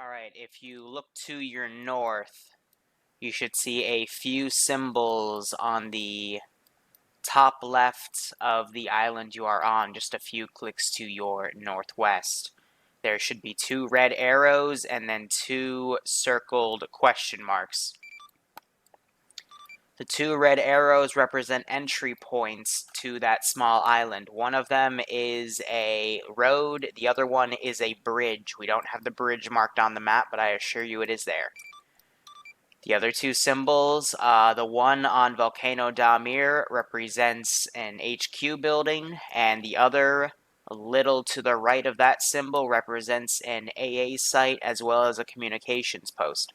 Alright, if you look to your north, you should see a few symbols on the top left of the island you are on, just a few clicks to your northwest. There should be 2 red arrows and then 2 circled question marks. The 2 red arrows represent entry points to that small island. One of them is a road, the other one is a bridge. We don't have the bridge marked on the map, but I assure you it is there. The other 2 symbols, the one on Volcano Damir represents an HQ building, and the other, a little to the right of that symbol, represents an AA site as well as a communications post.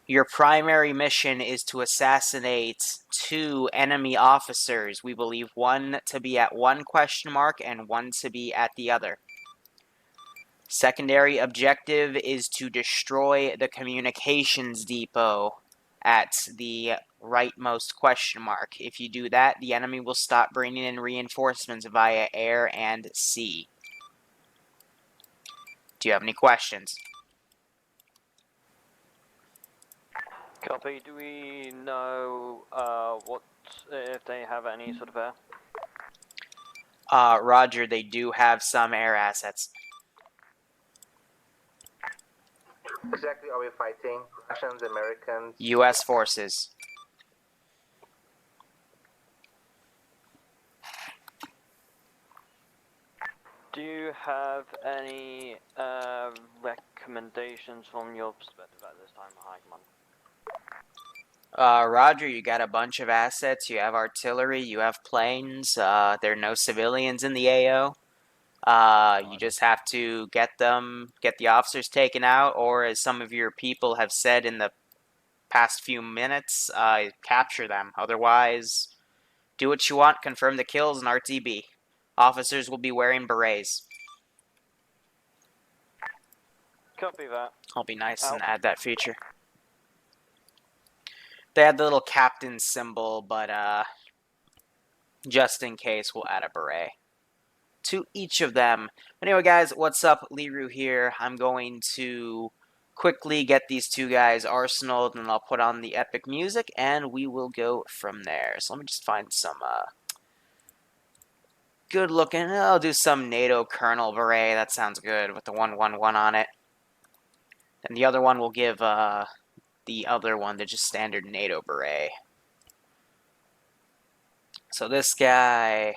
Your primary mission is to assassinate 2 enemy officers. We believe one to be at one question mark and one to be at the other. Secondary objective is to destroy the communications depot at the rightmost question mark. If you do that, the enemy will stop bringing in reinforcements via air and sea. Do you have any questions? Copy. Do we know what if they have any sort of air? Roger, they do have some air assets. Exactly are we fighting? Russians, Americans? U.S. forces. Do you have any recommendations from your perspective at this time, High Command? Roger, you got a bunch of assets. You have artillery, you have planes. There are no civilians in the AO. You just have to get the officers taken out, or as some of your people have said in the past few minutes, capture them. Otherwise, do what you want, confirm the kills, and RTB. Officers will be wearing berets. Copy that. I'll be nice and add that feature. They had the little captain symbol, but just in case, we'll add a beret to each of them. Anyway, guys, what's up? Liru here. I'm going to quickly get these 2 guys arsenaled, and I'll put on the epic music, and we will go from there. So let me just find some good looking. I'll do some NATO Colonel beret. That sounds good with the 111 on it. And the other one will give the other one the just standard NATO beret. So this guy,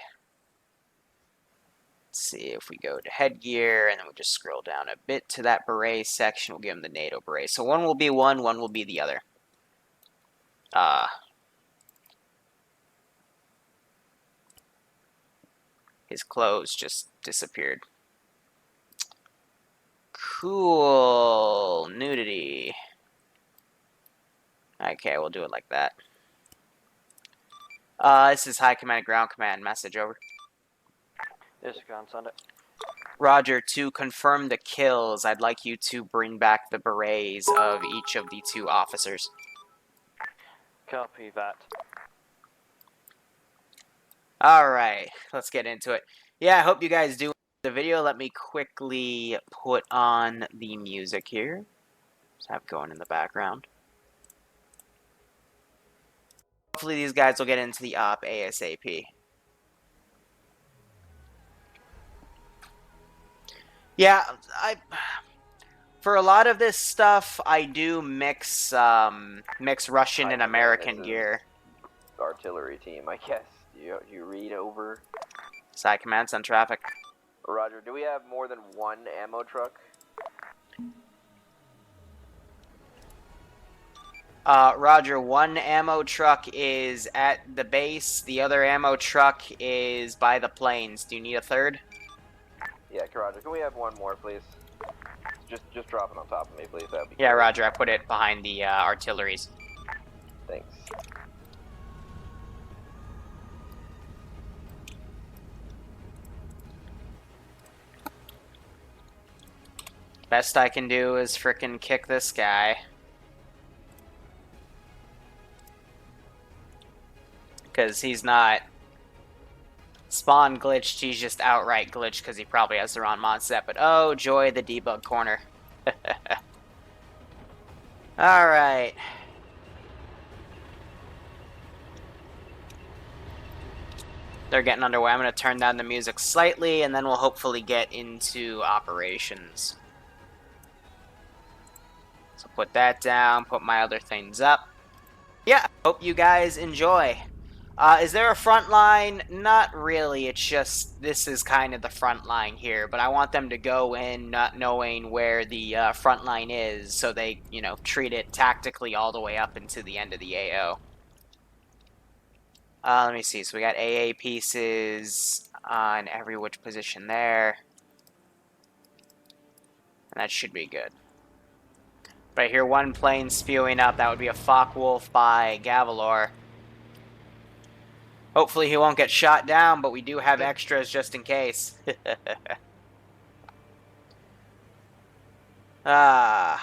let's see if we go to headgear, and then we'll just scroll down a bit to that beret section. We'll give him the NATO beret. So one will be one will be the other. His clothes just disappeared. Cool. Nudity. Okay, we'll do it like that. This is High Command, Ground Command. Message over. Yes, you can send it. Roger, to confirm the kills, I'd like you to bring back the berets of each of the 2 officers. Copy that. Alright, let's get into it. Yeah, I hope you guys do the video. Let me quickly put on the music here. Just have it going in the background. Hopefully these guys will get into the op ASAP. Yeah, for a lot of this stuff, I do mix Russian and American gear. Artillery team, I guess. You read over. Side commands on traffic. Roger, do we have more than 1 ammo truck? Roger, 1 ammo truck is at the base, the other ammo truck is by the planes. Do you need a third? Yeah, Roger, can we have 1 more, please? Just drop it on top of me, please. That'd be Yeah, great. Roger, I put it behind the artilleries. Thanks. Best I can do is frickin' kick this guy. Because he's not spawn glitched, he's just outright glitched because he probably has the wrong mod set. But oh, joy, the debug corner. Alright. They're getting underway. I'm going to turn down the music slightly, and then we'll hopefully get into operations. So put that down, put my other things up. Yeah, hope you guys enjoy. Is there a front line? Not really. It's just this is kind of the front line here, but I want them to go in not knowing where the front line is, so they, you know, treat it tactically all the way up into the end of the AO. Let me see. So we got AA pieces on every which position there, and that should be good. But I hear one plane spewing up. That would be a Focke-Wulf by Gavalor. Hopefully he won't get shot down, but we do have extras just in case. So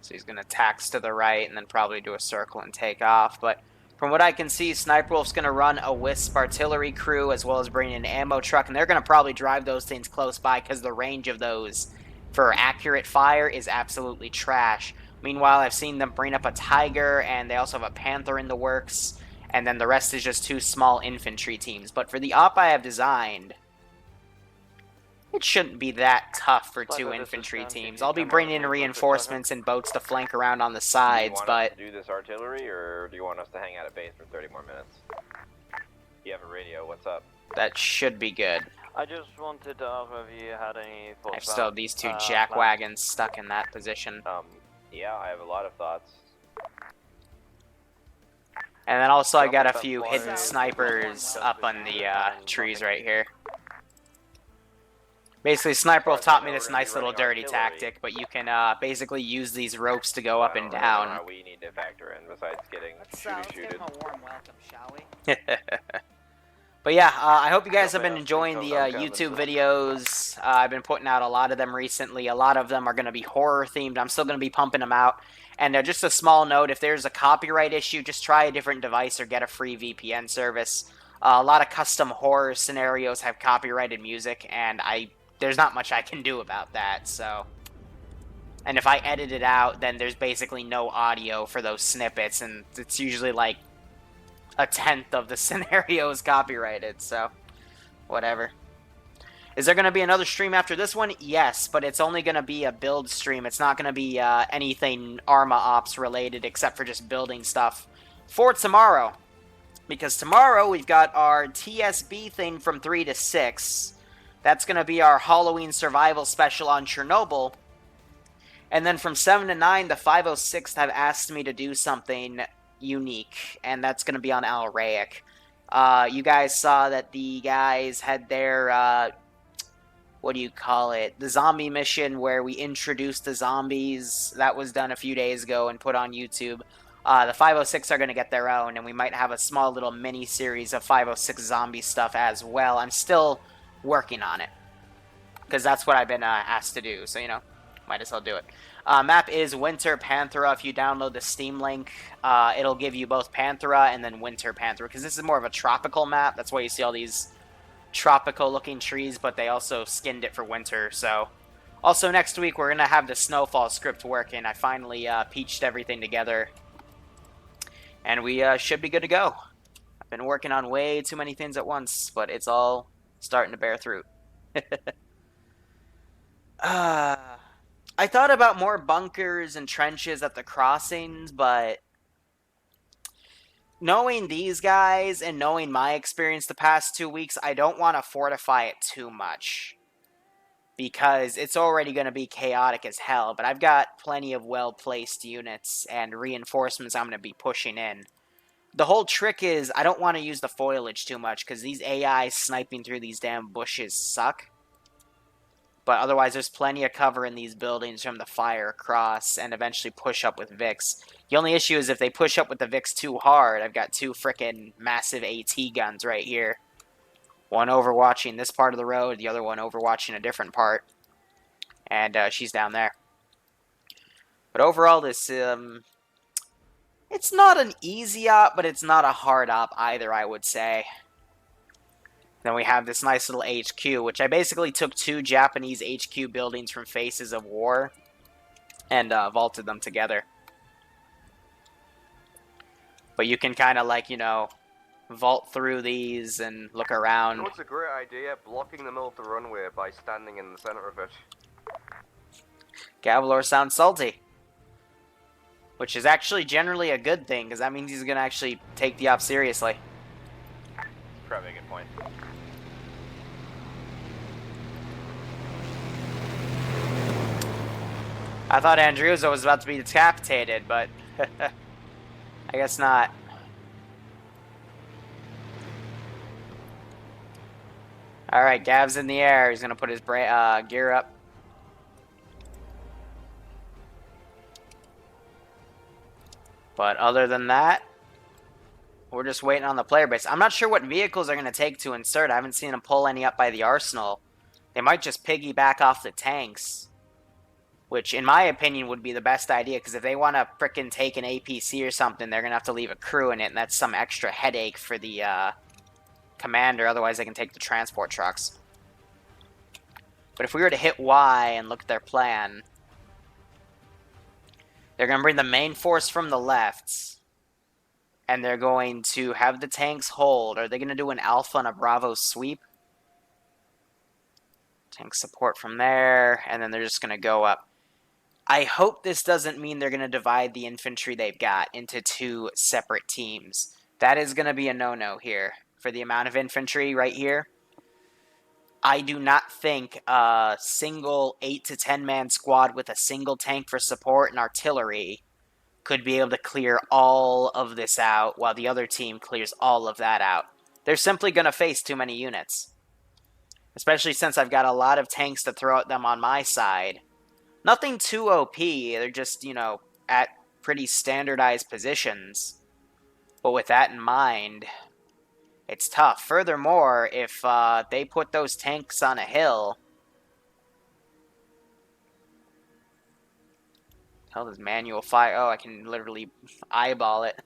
he's going to tax to the right and then probably do a circle and take off. But from what I can see, Sniper Wolf's going to run a Wisp artillery crew as well as bring in an ammo truck. And they're going to probably drive those things close by because the range of those for accurate fire is absolutely trash. Meanwhile, I've seen them bring up a Tiger, and they also have a Panther in the works. And then the rest is just 2 small infantry teams. But for the op I have designed, it shouldn't be that tough for 2 infantry teams. I'll be bringing in reinforcements and boats to flank around on the sides, but... Do you want us to do this artillery, or do you want us to hang out at base for 30 more minutes? You have a radio, what's up? That should be good. I just wanted to ask if you had any thoughts. I still have these 2 jack wagons stuck in that position. Yeah, I have a lot of thoughts. And then also I got a few hidden snipers up on the trees right here. Basically, Sniper Wolf taught me this nice little dirty tactic, but you can basically use these ropes to go up and down. How we need to factor in besides getting Let's give him a warm welcome, shall we? But yeah, I hope you guys have been enjoying the YouTube videos. I've been putting out a lot of them recently. A lot of them are going to be horror themed. I'm still going to be pumping them out. And just a small note, if there's a copyright issue, just try a different device or get a free VPN service. A lot of custom horror scenarios have copyrighted music, and there's not much I can do about that, so... And if I edit it out, then there's basically no audio for those snippets, and it's usually like a tenth of the scenario is copyrighted, so whatever. Is there going to be another stream after this one? Yes, but it's only going to be a build stream. It's not going to be anything Arma Ops related except for just building stuff for tomorrow. Because tomorrow we've got our TSB thing from 3 to 6. That's going to be our Halloween survival special on Chernobyl. And then from 7 to 9, the 506th have asked me to do something unique, and that's going to be on Alraic. You guys saw that the guys had their, what do you call it, the zombie mission where we introduced the zombies. That was done a few days ago and put on YouTube. The 506 are going to get their own, and we might have a small little mini-series of 506 zombie stuff as well. I'm still working on it, because that's what I've been asked to do, so, you know, might as well do it. Map is Winter Panthera. If you download the Steam link, it'll give you both Panthera and then Winter Panthera, because this is more of a tropical map. That's why you see all these tropical-looking trees, but they also skinned it for winter, so... Also, next week, we're going to have the Snowfall script working. I finally peached everything together, and we should be good to go. I've been working on way too many things at once, but it's all starting to bear fruit. I thought about more bunkers and trenches at the crossings, but knowing these guys and knowing my experience the past 2 weeks, I don't want to fortify it too much, because it's already going to be chaotic as hell, but I've got plenty of well-placed units and reinforcements I'm going to be pushing in. The whole trick is I don't want to use the foliage too much, because these AI sniping through these damn bushes suck. But otherwise, there's plenty of cover in these buildings from the fire across, and eventually push up with Vix. The only issue is if they push up with the Vix too hard, I've got 2 frickin' massive AT guns right here. One overwatching this part of the road, the other one overwatching a different part. And she's down there. But overall, this, it's not an easy op, but it's not a hard op either, I would say. Then we have this nice little HQ, which I basically took 2 Japanese HQ buildings from Faces of War and vaulted them together. But you can kind of like, you know, vault through these and look around. You know what's a great idea? Blocking the middle of the runway by standing in the center of it. Gavalor sounds salty. Which is actually generally a good thing, because that means he's going to actually take the op seriously. Probably a good point. I thought Andriuzo was about to be decapitated, but I guess not. Alright, Gav's in the air. He's going to put his gear up. But other than that, we're just waiting on the player base. I'm not sure what vehicles are going to take to insert. I haven't seen them pull any up by the arsenal. They might just piggyback off the tanks, which in my opinion would be the best idea, because if they want to frickin' take an APC or something, they're going to have to leave a crew in it, and that's some extra headache for the commander. Otherwise, they can take the transport trucks. But if we were to hit Y and look at their plan, they're going to bring the main force from the left, and they're going to have the tanks hold. Are they going to do an Alpha and a Bravo sweep? Tank support from there, and then they're just going to go up. I hope this doesn't mean they're going to divide the infantry they've got into 2 separate teams. That is going to be a no-no here for the amount of infantry right here. I do not think a single 8 to 10 man squad with a single tank for support and artillery could be able to clear all of this out while the other team clears all of that out. They're simply going to face too many units. Especially since I've got a lot of tanks to throw at them on my side. Nothing too OP, they're just, you know, at pretty standardized positions. But with that in mind, it's tough. Furthermore, if they put those tanks on a hill... Hell, does manual fire... Oh, I can literally eyeball it.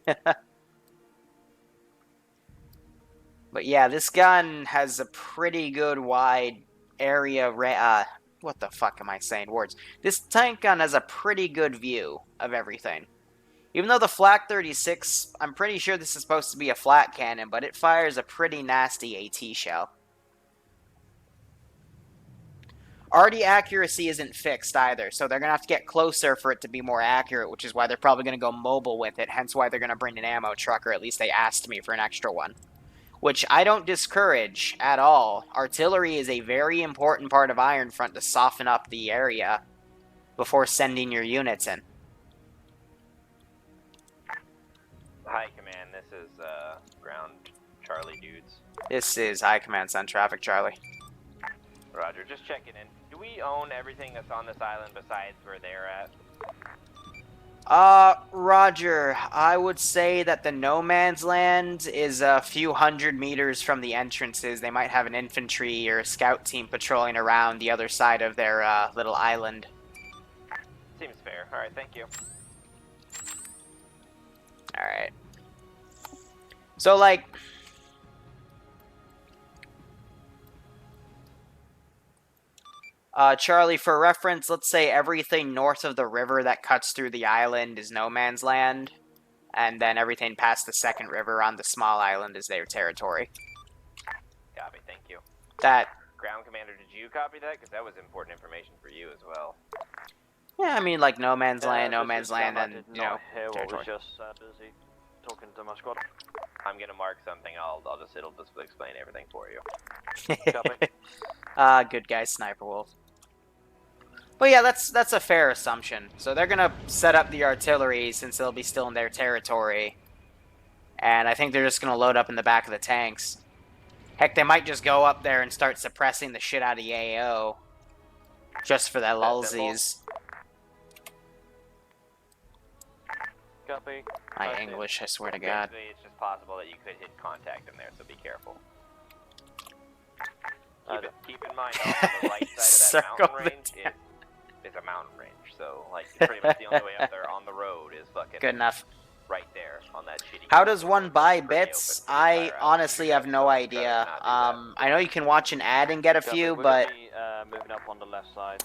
But yeah, this gun has a pretty good wide area... what the fuck am I saying? Words. This tank gun has a pretty good view of everything. Even though the Flak 36, I'm pretty sure this is supposed to be a flat cannon, but it fires a pretty nasty AT shell. Arty accuracy isn't fixed either, so they're going to have to get closer for it to be more accurate, which is why they're probably going to go mobile with it, hence why they're going to bring an ammo truck, or at least they asked me for an extra one. Which I don't discourage at all. Artillery is a very important part of Ironfront to soften up the area before sending your units in. Hi, Command. This is Ground Charlie dudes. This is High Command Send Traffic, Charlie. Roger. Just checking in. Do we own everything that's on this island besides where they're at? Roger. I would say that the no man's land is a few hundred meters from the entrances. They might have an infantry or a scout team patrolling around the other side of their little island. Seems fair. Alright, thank you. Alright. So, like... Charlie, for reference, let's say everything north of the river that cuts through the island is no man's land, and then everything past the second river on the small island is their territory. Copy, thank you. That... Ground Commander, did you copy that? Because that was important information for you as well. Yeah, I mean, like, no man's land, and, you know, hear what territory. was just busy talking to my squad. I'm gonna mark something. It'll just explain everything for you. Copy. Good guy, Sniper Wolf. But yeah, that's a fair assumption. So they're gonna set up the artillery since they'll be still in their territory. And I think they're just gonna load up in the back of the tanks. Heck, they might just go up there and start suppressing the shit out of the AO. Just for that lulsies. Copy. My English, I swear to God. Basically, it's just possible that you could hit contact in there, so be careful. Keep in mind, also, the right side of that Circle mountain the range is a mountain range, so like pretty much the only way up there on the road is fucking Good enough. right there on that shitty. How does one buy Pretty bits? open for the I entire honestly have island, no so try to idea. not do that. I know you can watch an ad and get a Copy, few, we're but gonna be moving up on the left side.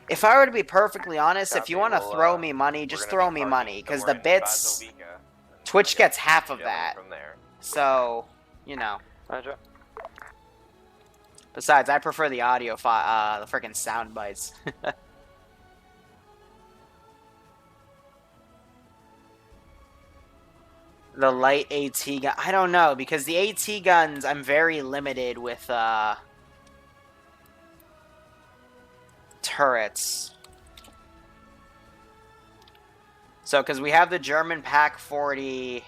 if I were to be perfectly honest, if you Copy, want to we'll, throw me money, we're just gonna throw be me parking money, because the somewhere in bits, Bazovika, and Twitch I guess gets half of jumping that. from there. So, you know. Roger. Besides, I prefer the audio the freaking sound bites. The light AT gun, I don't know, because the AT guns, I'm very limited with, turrets. So, because we have the German Pack 40,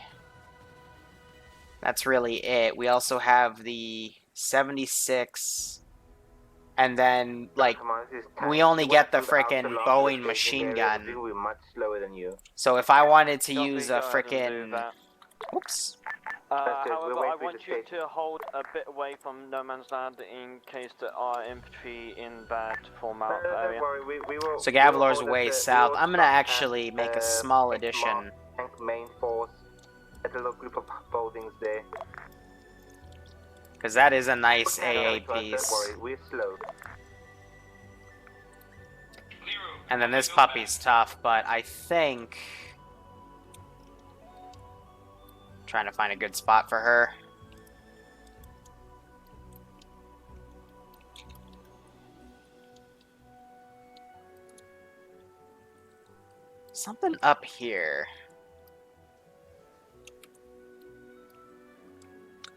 that's really it. We also have the 76, and then, like, we only get the frickin' Boeing machine gun. We're much slower than you. So if I wanted to Copy, use go a ahead and do frickin'... that. Oops. However, we'll wait I for you want to you take- to hold a bit away from no man's land in case there are infantry in that format area. Don't worry, we will. So we will Gavlor's hold way at the- south. we will I'm gonna stop actually at, make a small X addition. Tank main force at the local group of buildings there. Because that is a nice Okay, AA don't piece. worry, we're slow. And then this puppy's tough, but I think... Trying to find a good spot for her. Something up here.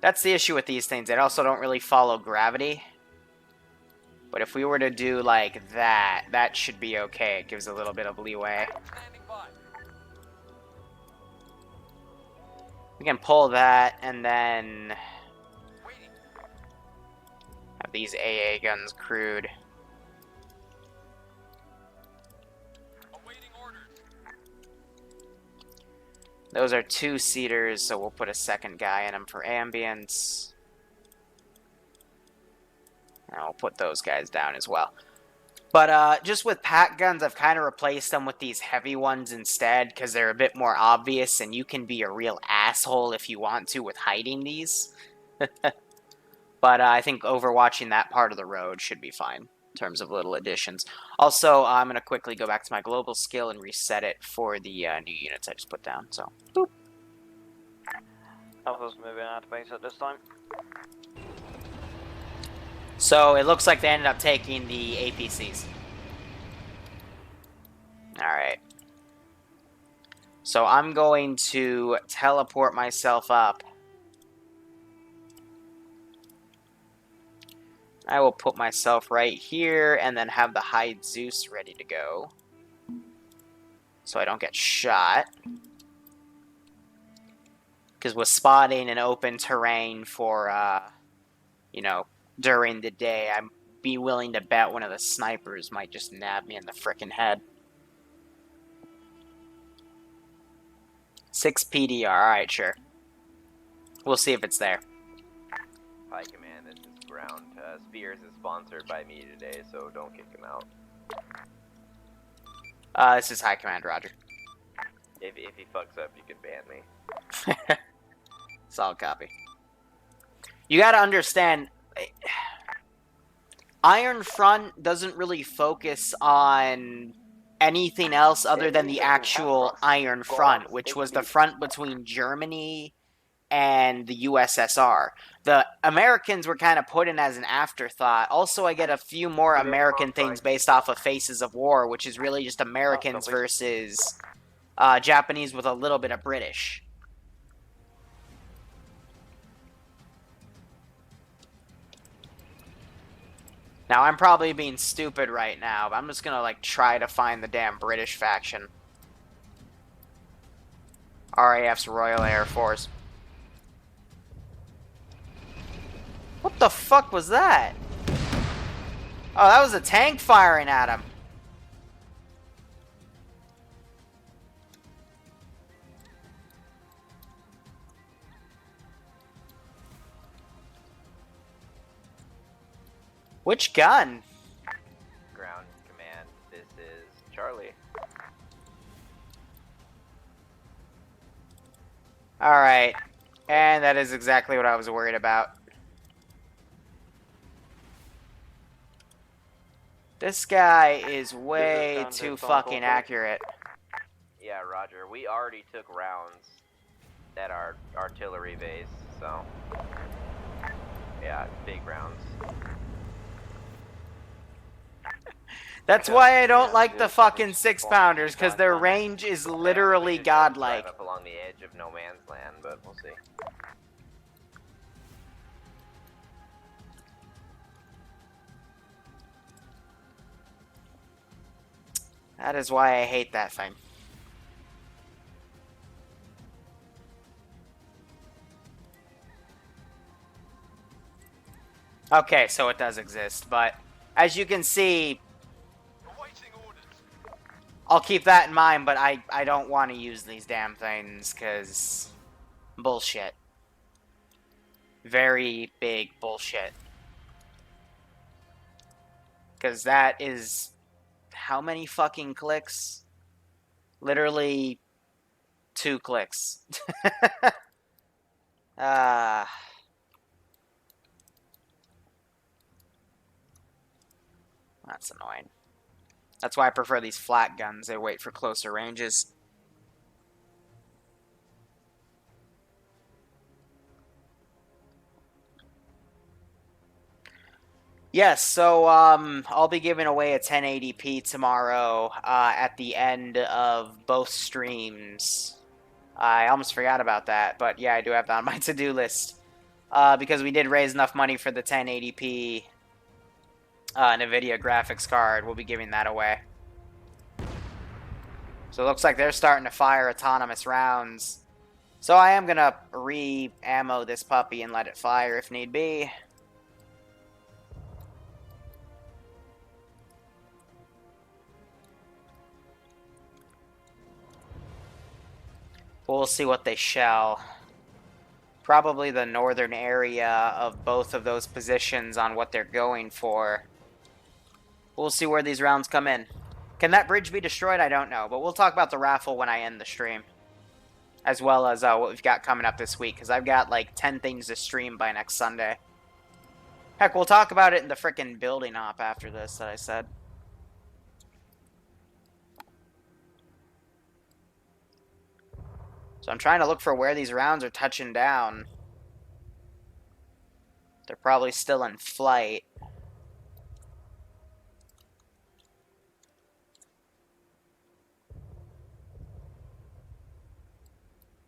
That's the issue with these things. They also don't really follow gravity. But if we were to do like that, that should be okay. It gives a little bit of leeway. We can pull that and then have these AA guns crewed. Those are two-seaters, so we'll put a second guy in them for ambience. And we'll put those guys down as well. But just with pack guns, I've kind of replaced them with these heavy ones instead, because they're a bit more obvious, and you can be a real asshole if you want to with hiding these. But I think overwatching that part of the road should be fine in terms of little additions. Also, I'm going to quickly go back to my global skill and reset it for the new units I just put down. So, boop. Alpha's moving out of base at this time. So it looks like they ended up taking the APCs. Alright. So I'm going to teleport myself up. I will put myself right here and then have the Hide Zeus ready to go. So I don't get shot. Because with spotting and open terrain for, you know, during the day, I'd be willing to bet one of the snipers might just nab me in the frickin' head. 6 PDR, alright, sure. We'll see if it's there. Hi, Command, this is Ground. Spears is sponsored by me today, so don't kick him out. This is High Command, Roger. If he fucks up, you can ban me. Solid copy. You gotta understand, Iron Front doesn't really focus on anything else other than the actual Iron Front, which was the front between Germany and the USSR. The Americans were kind of put in as an afterthought. Also, I get a few more American things based off of Faces of War, which is really just Americans versus Japanese with a little bit of British. Now, I'm probably being stupid right now, but I'm just gonna, like, try to find the damn British faction. RAF's Royal Air Force. What the fuck was that? Oh, that was a tank firing at him. Which gun? Ground Command, this is Charlie. Alright. And that is exactly what I was worried about. This guy is way too fucking accurate. Yeah, Roger. We already took rounds at our artillery base, so yeah, big rounds. That's why I don't like the fucking 6-pounders, because their range is literally godlike. Drive up along the edge of no man's land, but we'll see. That is why I hate that thing. Okay, so it does exist, but as you can see, I'll keep that in mind, but I don't want to use these damn things, because bullshit. Very big bullshit. Because that is... how many fucking clicks? Literally 2 clicks. That's annoying. That's why I prefer these flat guns. They wait for closer ranges. Yes, so I'll be giving away a 1080p tomorrow at the end of both streams. I almost forgot about that, but yeah, I do have that on my to-do list. Because we did raise enough money for the 1080p NVIDIA graphics card, we'll be giving that away. So it looks like they're starting to fire autonomous rounds. So I am going to re-ammo this puppy and let it fire if need be. We'll see what they shell. Probably the northern area of both of those positions on what they're going for. We'll see where these rounds come in. Can that bridge be destroyed? I don't know, but we'll talk about the raffle when I end the stream. As well as what we've got coming up this week, because I've got like 10 things to stream by next Sunday. Heck, we'll talk about it in the frickin' building op after this that I said. So I'm trying to look for where these rounds are touching down. They're probably still in flight.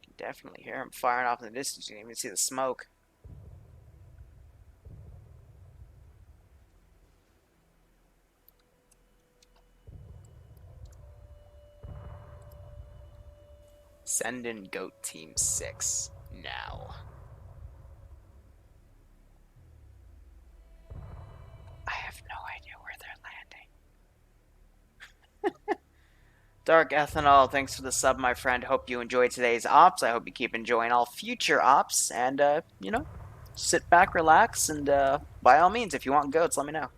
You can definitely hear them firing off in the distance. You can even see the smoke. Send in Goat Team 6 now. I have no idea where they're landing. Dark Ethanol, thanks for the sub, my friend. Hope you enjoyed today's ops. I hope you keep enjoying all future ops. And, you know, sit back, relax, and by all means, if you want goats, let me know.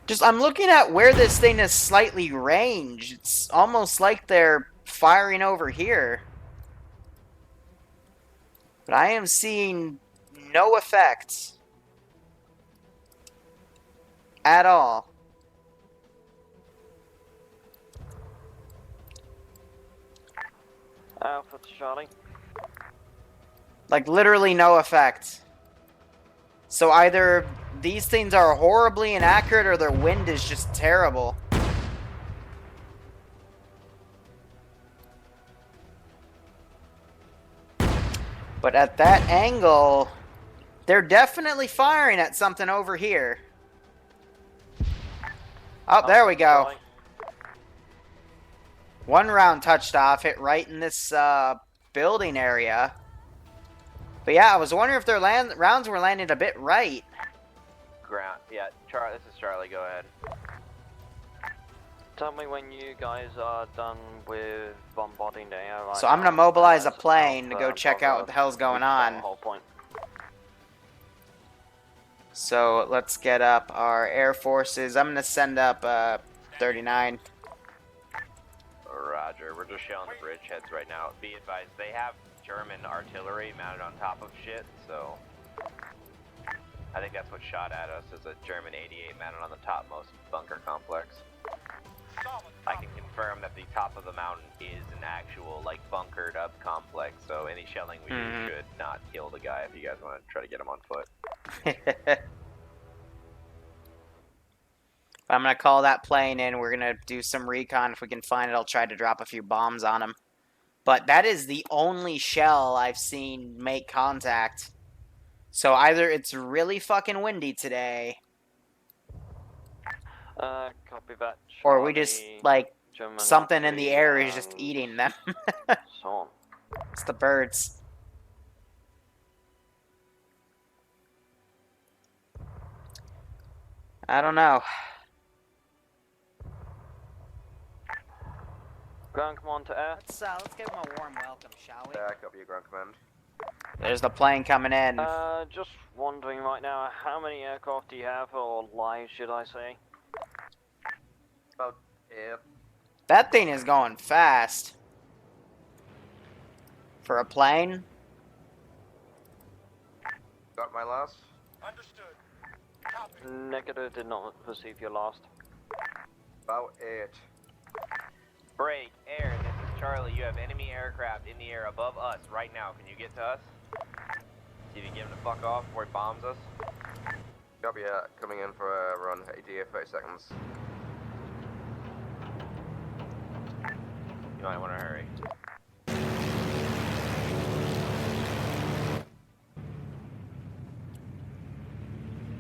Just, I'm looking at where this thing is slightly ranged. It's almost like they're firing over here. But I am seeing no effect. At all. Alpha to Charlie. Like, literally no effect. So either these things are horribly inaccurate or their wind is just terrible. But at that angle, they're definitely firing at something over here. Oh, there we go. One round touched off, hit right in this building area. But yeah, I was wondering if their rounds were landing a bit right. Ground. Yeah, Charlie. This is Charlie. Go ahead. Tell me when you guys are done with bombarding the air. Right So I'm gonna now. mobilize a plane to go check out what the hell's going on. Whole point. So let's get up our air forces. I'm gonna send up 39. Roger. We're just shelling the bridgeheads right now. Be advised, they have German artillery mounted on top of shit, so I think that's what shot at us, is a German 88 mounted on the topmost bunker complex. I can confirm that the top of the mountain is an actual, like, bunkered up complex, so any shelling we do should not kill the guy if you guys want to try to get him on foot. I'm gonna call that plane in. We're gonna do some recon. If we can find it, I'll try to drop a few bombs on him. But that is the only shell I've seen make contact. So either it's really fucking windy today, Copy that. or we just, like, German something in the air is just and eating them. so on. It's the birds. I don't know. Ground command to air. Let's give him a warm welcome, shall we? Yeah, copy your ground command. There's the plane coming in. Just wondering right now, how many aircraft do you have, or lives, should I say? About 8. That thing is going fast. For a plane? Got my last? Negative, did not receive your last. About 8. Break, air, this is Charlie. You have enemy aircraft in the air above us right now. Can you get to us? See if you can get him to fuck off before he bombs us. Copy, yeah. Coming in for a run. ETA 30 seconds. You might want to hurry.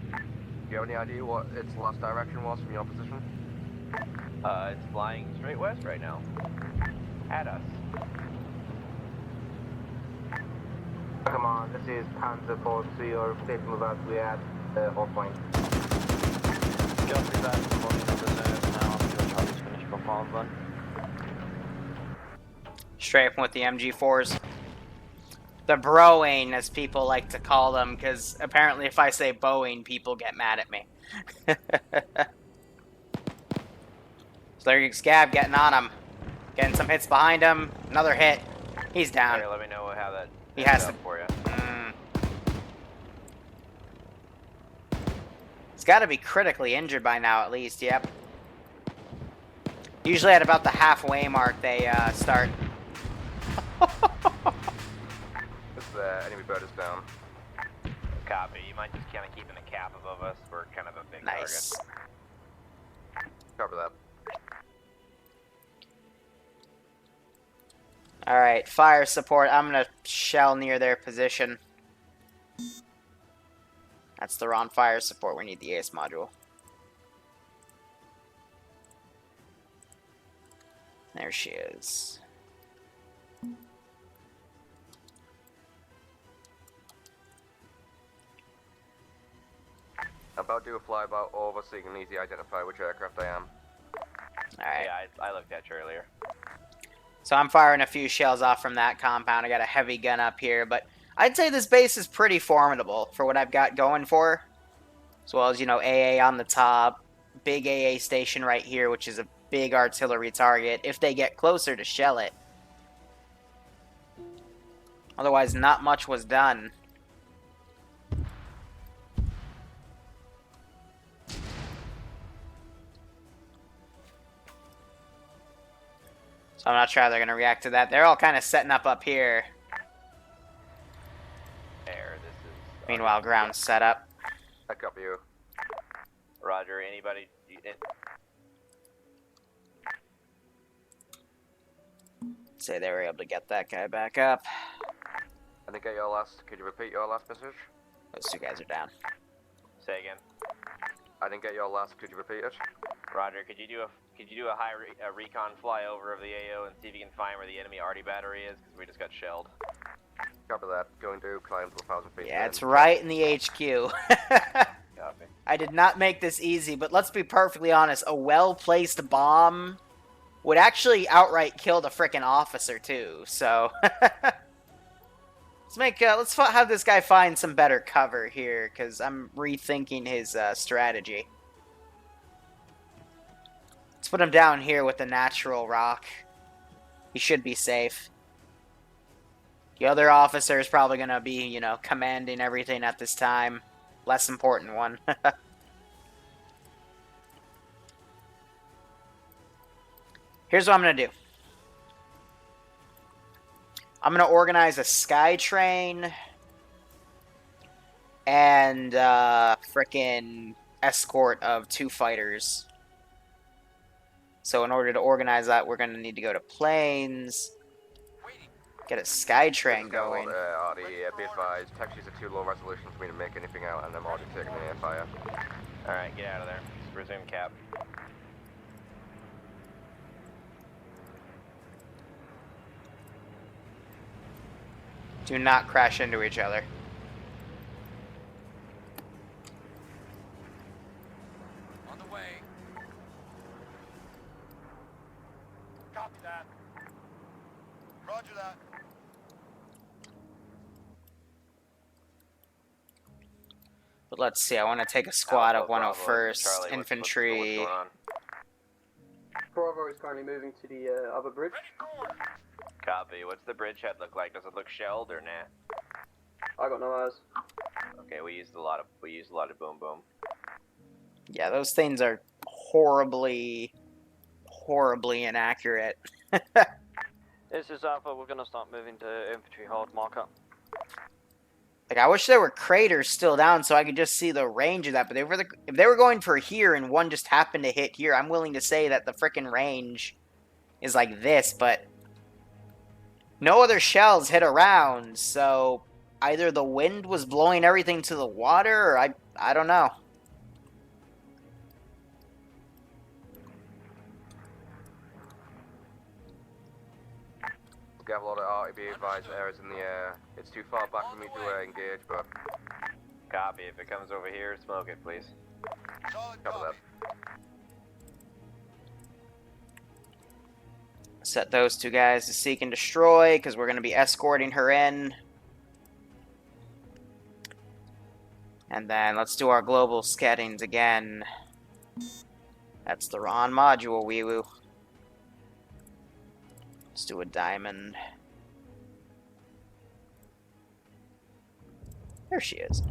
Do you have any idea what its last direction was from your position? It's flying straight west right now. At us. Come on, this is Panzer 4-3, or safe move out, we at the whole point. Copy that, reporting the reserve now after Charlie's finished bombard run. Strafing with the MG4s. The broing, as people like to call them, because apparently if I say Boeing, people get mad at me. So there's Scab getting on him. Getting some hits behind him. Another hit. He's down. Here, let me know how that He has ends to- up for you. He's got to be critically injured by now, at least. Yep. Usually at about the halfway mark, they start. This enemy bird is down. Copy. You might just kind of keeping a cap above us. We're kind of a big Nice. target. Cover that. Alright, fire support. I'm going to shell near their position. That's the wrong fire support. We need the ACE module. There she is. I'm about to do a flyby over so you can easily identify which aircraft I am. Alright. Yeah, I looked at you earlier. So I'm firing a few shells off from that compound. I got a heavy gun up here, but I'd say this base is pretty formidable for what I've got going for. As well as, you know, AA on the top, big AA station right here, which is a big artillery target, if they get closer to shell it. Otherwise, not much was done. So I'm not sure how they're going to react to that. They're all kind of setting up here. Air, this is... Meanwhile, ground's set up. I copy you. Roger, anybody... Say they were able to get that guy back up. I didn't get your last. Could you repeat your last message? Those two guys are down. Say again. I didn't get your last. Could you repeat it? Roger, could you do a high recon flyover of the AO and see if you can find where the enemy arty battery is? Because we just got shelled. Copy that. Going to climb to 1,000 feet. Yeah, it's right in the HQ. Copy. I did not make this easy, but let's be perfectly honest. A well-placed bomb would actually outright kill the frickin' officer, too. So, let's have this guy find some better cover here, because I'm rethinking his strategy. Let's put him down here with the natural rock. He should be safe. The other officer is probably going to be, you know, commanding everything at this time. Less important one. Here's what I'm going to do. I'm going to organize a sky train and frickin' escort of 2 fighters. So in order to organize that, we're going to need to go to planes, get a sky train going. Artie, be advised, taxis are too low resolution for me to make anything out, and I'm already taking the air fire. Alright, get out of there. Resume cap. Do not crash into each other. On the way. Copy that. Roger that. But let's see, I want to take a squad of Bravo, 101st Charlie, what's Infantry. going on? Bravo is currently moving to the other bridge. Copy. What's the bridgehead look like? Does it look shelled or nah? I got no eyes. Okay, we used a lot of boom boom. Yeah, those things are horribly inaccurate. This is Alpha. We're gonna start moving to infantry hold marker. Like, I wish there were craters still down so I could just see the range of that. But if they were going for here and one just happened to hit here, I'm willing to say that the frickin' range is like this. But no other shells hit around, so either the wind was blowing everything to the water, or I don't know. Got a lot of Artie, be advised, areas in the air. It's too far back for me to engage, but Copy. If it comes over here, smoke it, please. Solid cover copy. that. Set those 2 guys to seek and destroy, because we're going to be escorting her in. And then let's do our global scattings again. That's the wrong module, wee woo. Let's do a diamond. There she is.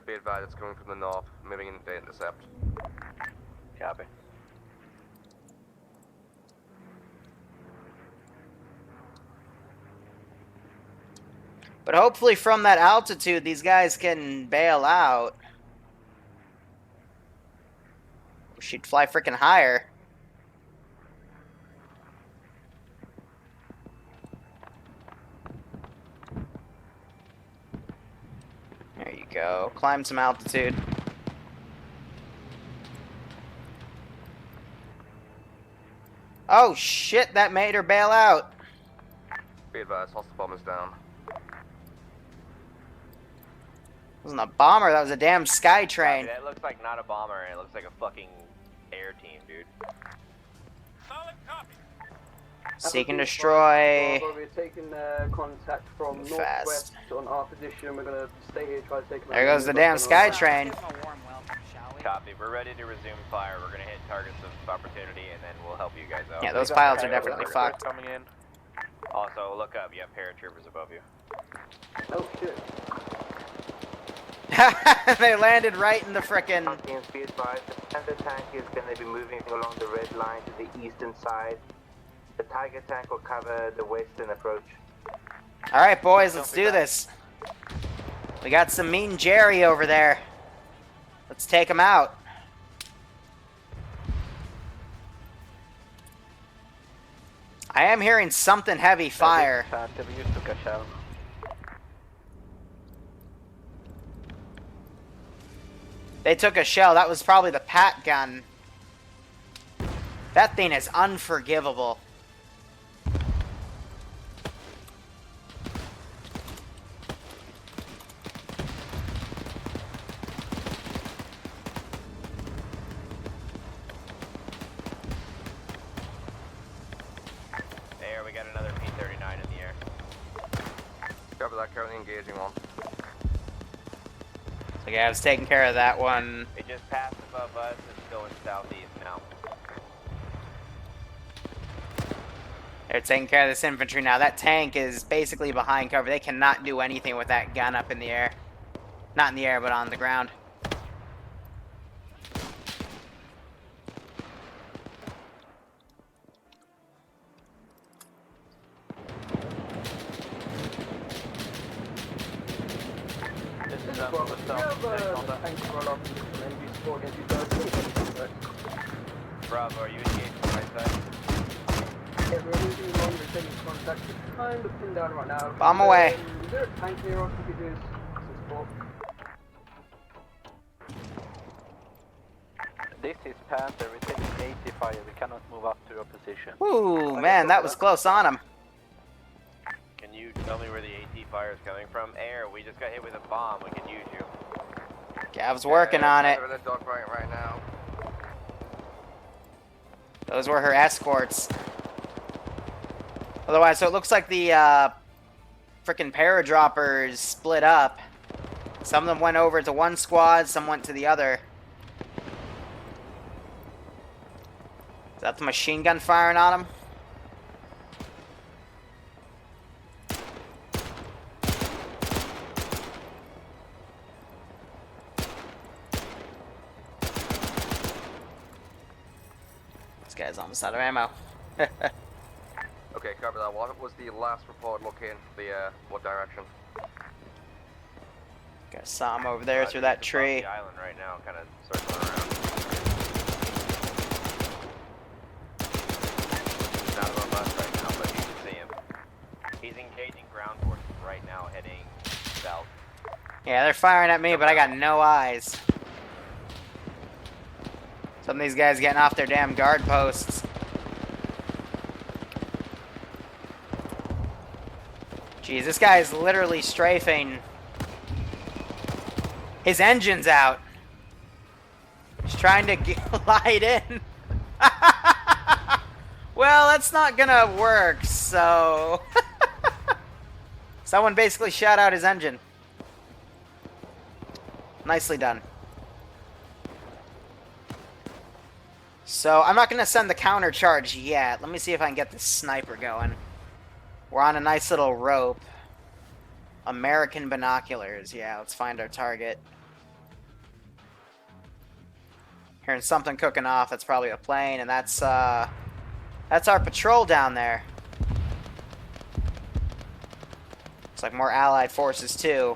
Be advised, it's coming from the north, moving into the intercept. Copy. But hopefully from that altitude, these guys can bail out. She'd fly freaking higher. There you go. Climb some altitude. Oh shit, that made her bail out. Be advised, hostile bombers down. Wasn't a bomber, that was a damn sky train. Copy. That looks like not a bomber, and it looks like a fucking air team, dude. Solid copy. Seek and destroy. Bravo, we're taking contact from Move northwest on our position. We're gonna stay here, try to take them out. There goes the damn sky train. Copy. We're ready to resume fire. We're gonna hit targets of opportunity, and then we'll help you guys out. Yeah, those pilots are definitely fucked. Coming in. Also, look up. You have paratroopers above you. Oh shit. They landed right in the frickin'. Champions, be advised, the Panther tank is going to be moving along the red line to the eastern side. The Tiger tank will cover the western approach. Alright, boys, let's do this. We got some mean Jerry over there. Let's take him out. I am hearing something heavy fire. They took a shell. That was probably the Pat gun. That thing is unforgivable. There, we got another P-39 in the air. Cover that, currently engaging one. So yeah, I was taking care of that one. It just passed above us. It's going southeast now. They're taking care of this infantry now. That tank is basically behind cover. They cannot do anything with that gun up in the air. Not in the air, but on the ground. This is Well, from the do you south. have Take contact. tank roll up from NV support against you guys? Bravo, are you engaged on my side? Yeah, we're losing long, we're taking contact. It's kind of pinned down right now. Bomb away. Is there a tank near us we could use some support? This is Panther. We're taking 80 fire. We cannot move up to your position. Ooh, man, that was close on him. Can you tell me where the AT fire is coming from? Air, we just got hit with a bomb. We could use you. Gav's working on it. They're in a dogfight right now. Those were her escorts. Otherwise, so it looks like the frickin' paradroppers split up. Some of them went over to one squad, some went to the other. Is that the machine gun firing on them? This guy's almost out of ammo. Okay, cover that. What was the last report looking? What direction? Got some over there through that He's above tree. the island right now, kind of circling around. He's not above us right now, but you can see him. He's engaging ground forces right now, heading south. Yeah, they're firing at me, but I got no eyes. Some of these guys getting off their damn guard posts. Jeez, this guy is literally strafing. His engine's out. He's trying to glide in. Well, that's not gonna work, so... Someone basically shot out his engine. Nicely done. So, I'm not gonna send the counter charge yet. Let me see if I can get this sniper going. We're on a nice little rope. American binoculars. Yeah, let's find our target. Hearing something cooking off. That's probably a plane, and that's our patrol down there. Looks like more allied forces, too.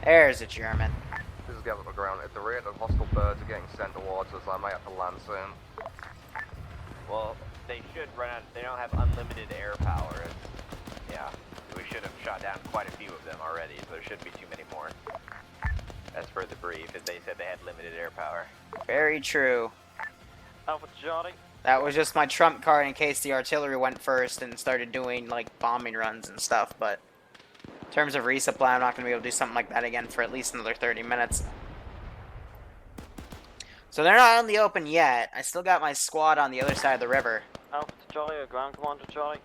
There's a German. This is getting on the ground. At the rate that hostile birds are getting sent towards us, I might have to land soon. Well, they should run out. They don't have unlimited air power. Yeah, we should have shot down quite a few of them already, so there shouldn't be too many more. As per the brief, they said they had limited air power. Very true. Alpha Charlie. That was just my trump card in case the artillery went first and started doing, like, bombing runs and stuff, but... In terms of resupply, I'm not going to be able to do something like that again for at least another 30 minutes. So they're not on the open yet. I still got my squad on the other side of the river. Alpha to Charlie, or ground commander Charlie.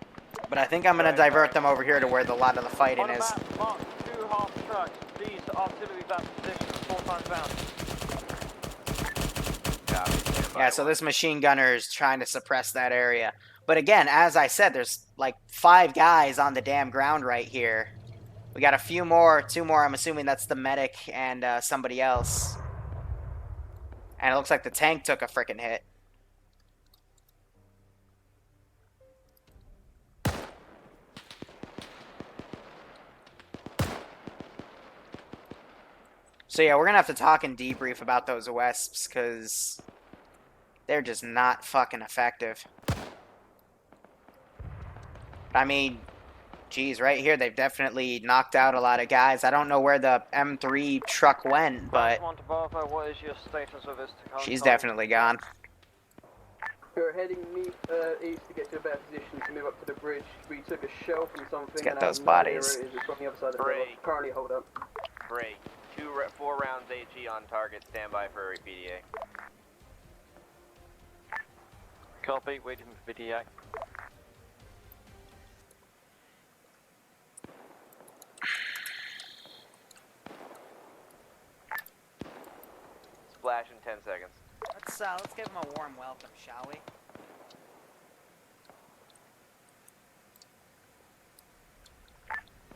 But I think I'm going to divert them over here to where the lot of the fighting On a is. map, mark 2 half tracks. Please, artillery's at position 4 times bound. Yeah, so this machine gunner is trying to suppress that area. But again, as I said, there's like 5 guys on the damn ground right here. We got a few more, 2 more. I'm assuming that's the medic and somebody else. And it looks like the tank took a frickin' hit. So yeah, we're gonna have to talk and debrief about those Wesps, because they're just not fucking effective. I mean, geez, right here, they've definitely knocked out a lot of guys. I don't know where the M3 truck went, but What is your status of this? she's definitely gone. We're heading east to get to a better position to move up to the bridge. We took a shell from something. Let's get and those our bodies. area is from the other side of the river. Break. Currently hold up. Break. 4 rounds HE on target. Stand by for a PDA. Copy, waiting for VDA. splash in 10 seconds. Let's give him a warm welcome, shall we?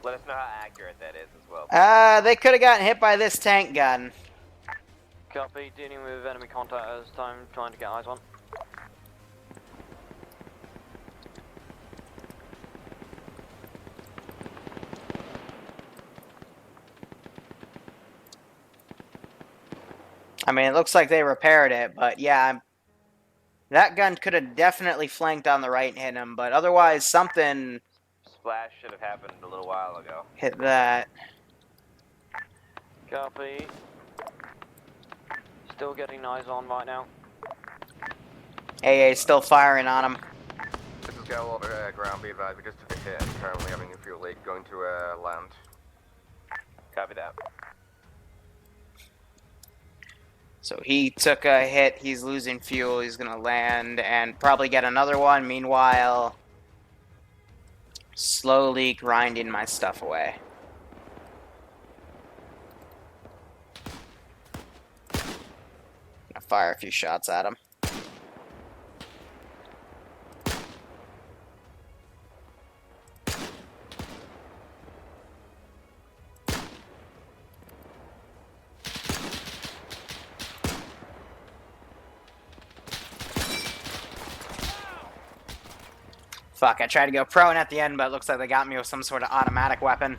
Let us know how accurate that is as well. They could have gotten hit by this tank gun. Copy, dealing with enemy contact as time, trying to get eyes on. I mean, it looks like they repaired it, but yeah, that gun could have definitely flanked on the right and hit him, but otherwise something Splash should have happened a little while ago. hit that. Copy. Still getting eyes on right now. AA's still firing on him. This is Gal over ground, be advised, we just took a hit and currently having a fuel leak going to land. Copy that. So he took a hit, he's losing fuel, he's gonna land and probably get another one. Meanwhile, slowly grinding my stuff away. Gonna fire a few shots at him. Fuck, I tried to go prone at the end, but it looks like they got me with some sort of automatic weapon.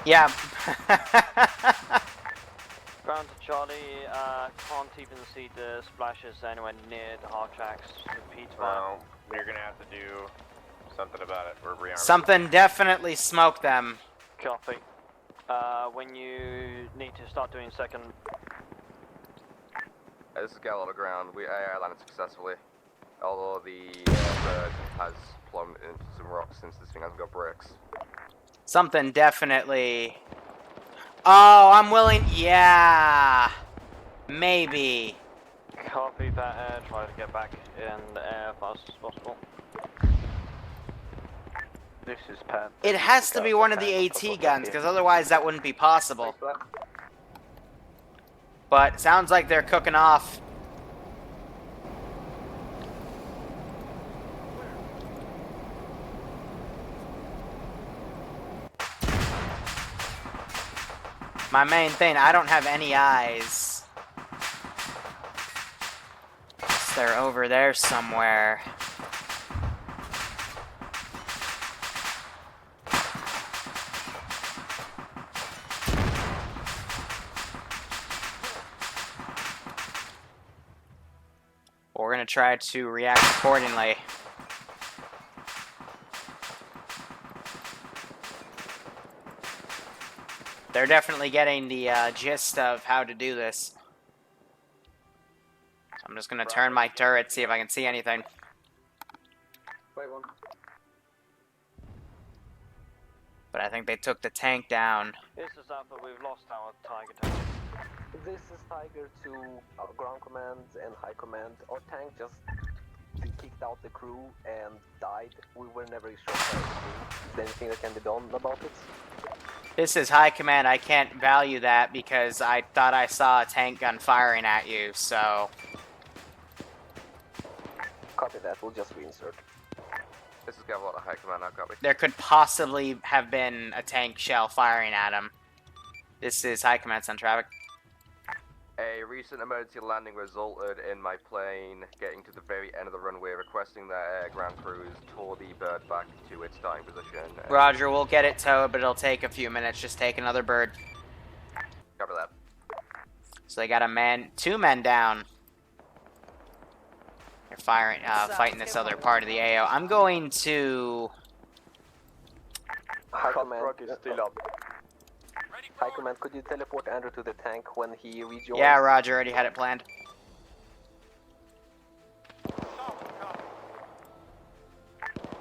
Yeah. Ground to Charlie, can't even see the splashes anywhere near the hard tracks. Repeat that. Well, you're gonna have to do something about it. We're rearming. Something definitely smoked them. Copy. When you need to start doing second. This is Gal over ground, we landed successfully. Although the bird has plumbed into some rocks since this thing hasn't got bricks. Something definitely... Oh, I'm willing... Yeah! Maybe. Copy that, try to get back in the air as fast as possible. This is Pat. It has to be one of the AT guns, because otherwise that wouldn't be possible. But sounds like they're cooking off. My main thing, I don't have any eyes. They're over there somewhere. We're gonna try to react accordingly. They're definitely getting the gist of how to do this. So I'm just gonna turn my turret, see if I can see anything. Wait one. But I think they took the tank down. This is Alpha, we've lost our Tiger tank. This is Tiger to ground command and high command. Our tank just kicked out the crew and died. We were never sure by the crew. Is there anything that can be done about it? This is high command. I can't value that because I thought I saw a tank gun firing at you, so... Copy that, we'll just reinsert. This is Gal over high command, now copy. There could possibly have been a tank shell firing at him. This is high command, send traffic. A recent emergency landing resulted in my plane getting to the very end of the runway, requesting that air ground crews tow the bird back to its starting position. Roger, we'll get it towed, but it'll take a few minutes. Just take another bird. Cover that. So they got two men down. They're firing, fighting this other part of the AO. I'm going to... High command, is still up. Ready for high command, could you teleport Andrew to the tank when he rejoins? Yeah, Roger, already had it planned.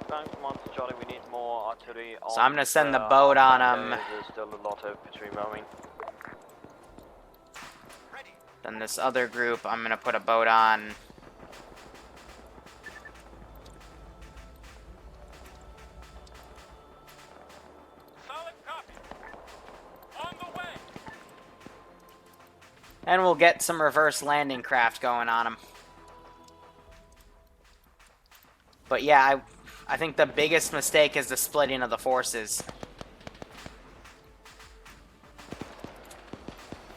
Ground command to Charlie, we need more artillery on. So I'm gonna send the boat on him. There's still a lot of between roaming. ready. Then this other group, I'm gonna put a boat on. Solid copy. On the way. And we'll get some reverse landing craft going on them. But yeah, I think the biggest mistake is the splitting of the forces.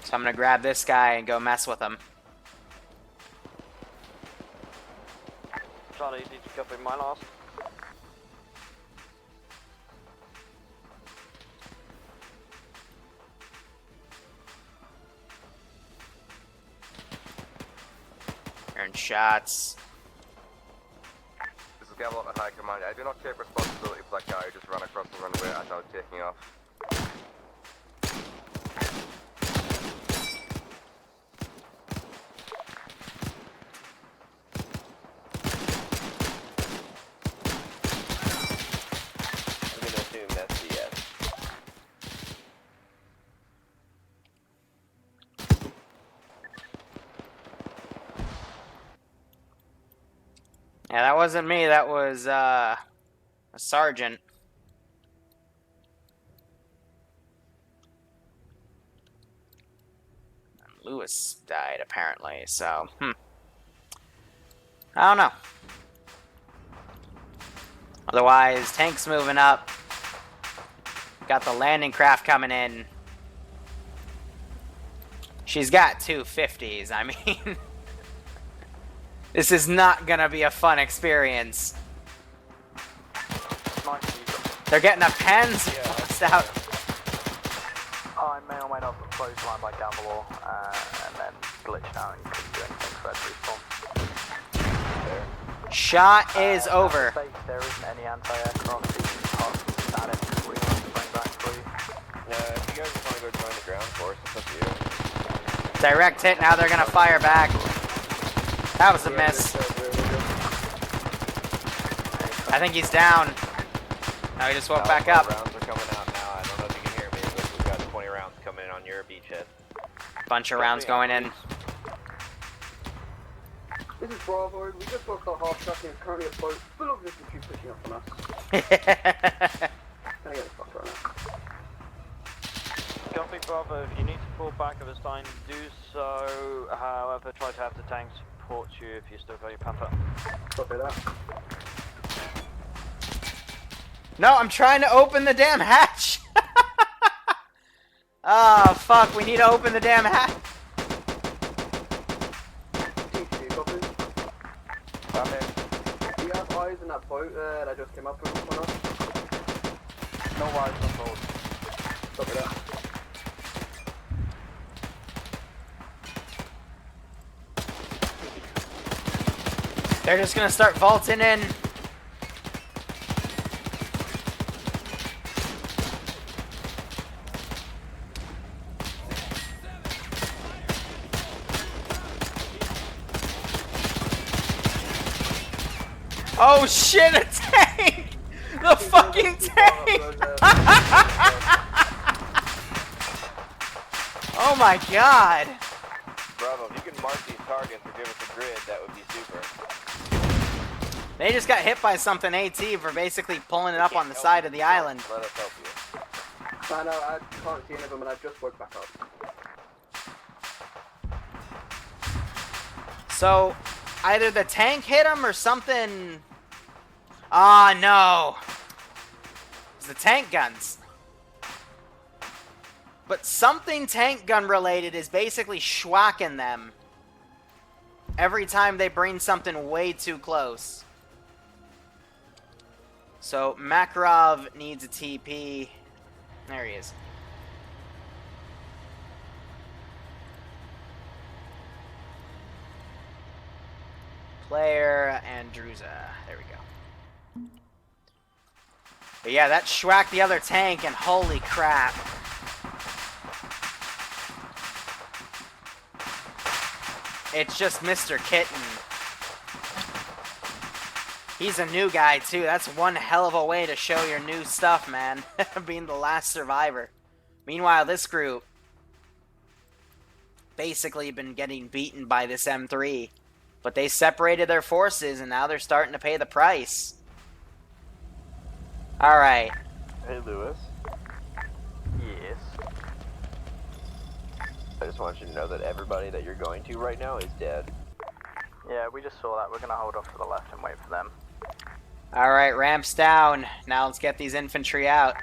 So I'm gonna grab this guy and go mess with him. Charlie, did you copy my last? Earn shots. This is Gavel at High Command. I do not take responsibility for that guy who just ran across the runway as I was taking off. I'm gonna assume that's the yes. Yeah, that wasn't me, that was, a sergeant. Lewis died, apparently, so, I don't know. Otherwise, tank's moving up. Got the landing craft coming in. She's got 250s, I mean... This is not gonna be a fun experience. They're getting a panzer blast out. I may or may not have closed line by down below, and then glitched out and couldn't do anything for respawn. Shot is over. There isn't any anti-aircraft static we want to bring back for you. No, if you guys just want to go join the ground force, it's up to you. Direct hit, now they're gonna fire back. That was a miss. I think he's down. Now he just woke back up. Rounds are coming out now. I don't know if you can hear me, but we've got 20 rounds coming in on your beachhead. Bunch of rounds going in. This is Bravo. We just broke our half track and it's currently a boat full of infantry pushing up on us. Can I get the fuck right now? Copy Bravo, if you need to fall back of a sign, do so. However, try to have the tanks support you if you still got your panther. Copy that. No, I'm trying to open the damn hatch. Oh, fuck, we need to open the damn hatch. TC, copy. Do you have eyes in that boat that I just came up with or not? No eyes on board. Copy that. They're just gonna start vaulting in. Oh shit, a tank! The fucking tank! Oh my god! Bravo, if you can mark these targets or give us a grid, that would be super. They just got hit by something AT for basically pulling it up on the side of the island. Let us help you. I know, I can't see any of them and I just woke back up. So, either the tank hit him or something... Ah, no! It's the tank guns. But something tank gun related is basically schwacking them every time they bring something way too close. So, Makarov needs a TP. There he is. Player and Druza. There we go. But yeah, that schwacked the other tank, and holy crap. It's just Mr. Kitten. He's a new guy, too. That's one hell of a way to show your new stuff, man. Being the last survivor. Meanwhile, this group basically been getting beaten by this M3. But they separated their forces, and now they're starting to pay the price. Alright. Hey, Lewis. Yes. I just want you to know that everybody that you're going to right now is dead. Yeah, we just saw that. We're gonna hold off to the left and wait for them. Alright, ramps down. Now let's get these infantry out.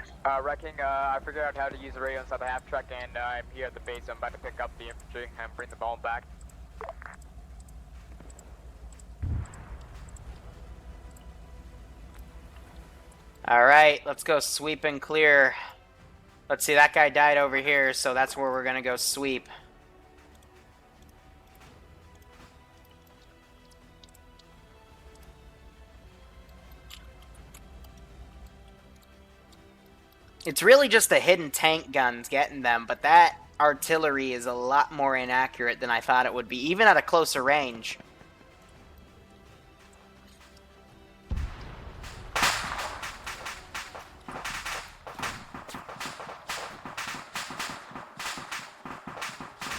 Wrecking, I figured out how to use the radio inside the half truck, and I'm here at the base. I'm about to pick up the infantry and bring them all back. Alright, let's go sweep and clear. Let's see, that guy died over here, so that's where we're gonna go sweep. It's really just the hidden tank guns getting them, but that artillery is a lot more inaccurate than I thought it would be, even at a closer range.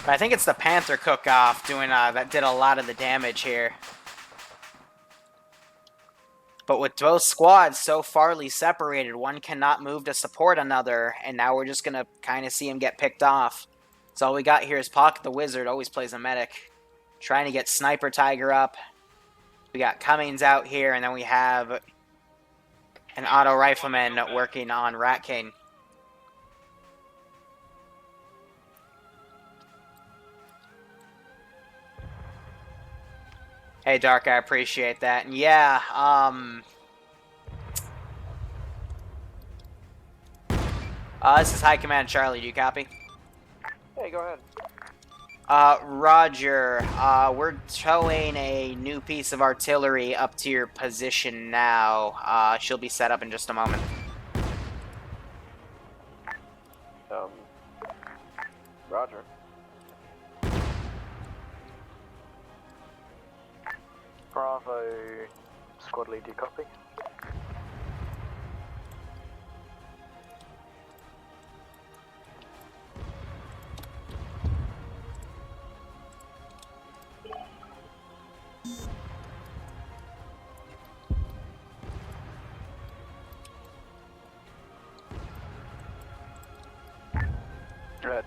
But I think it's the Panther cook-off doing that did a lot of the damage here. But with both squads so farly separated, one cannot move to support another, and now we're just gonna kind of see him get picked off. So all we got here is Pocket the Wizard, always plays a medic, trying to get Sniper Tiger up. We got Cummings out here, and then we have an auto rifleman working on Rat King. Hey, Dark, I appreciate that. And yeah, this is High Command Charlie. Do you copy? Hey, go ahead. Roger. We're towing a new piece of artillery up to your position now. She'll be set up in just a moment. Roger. Bravo, squad lead, do you copy?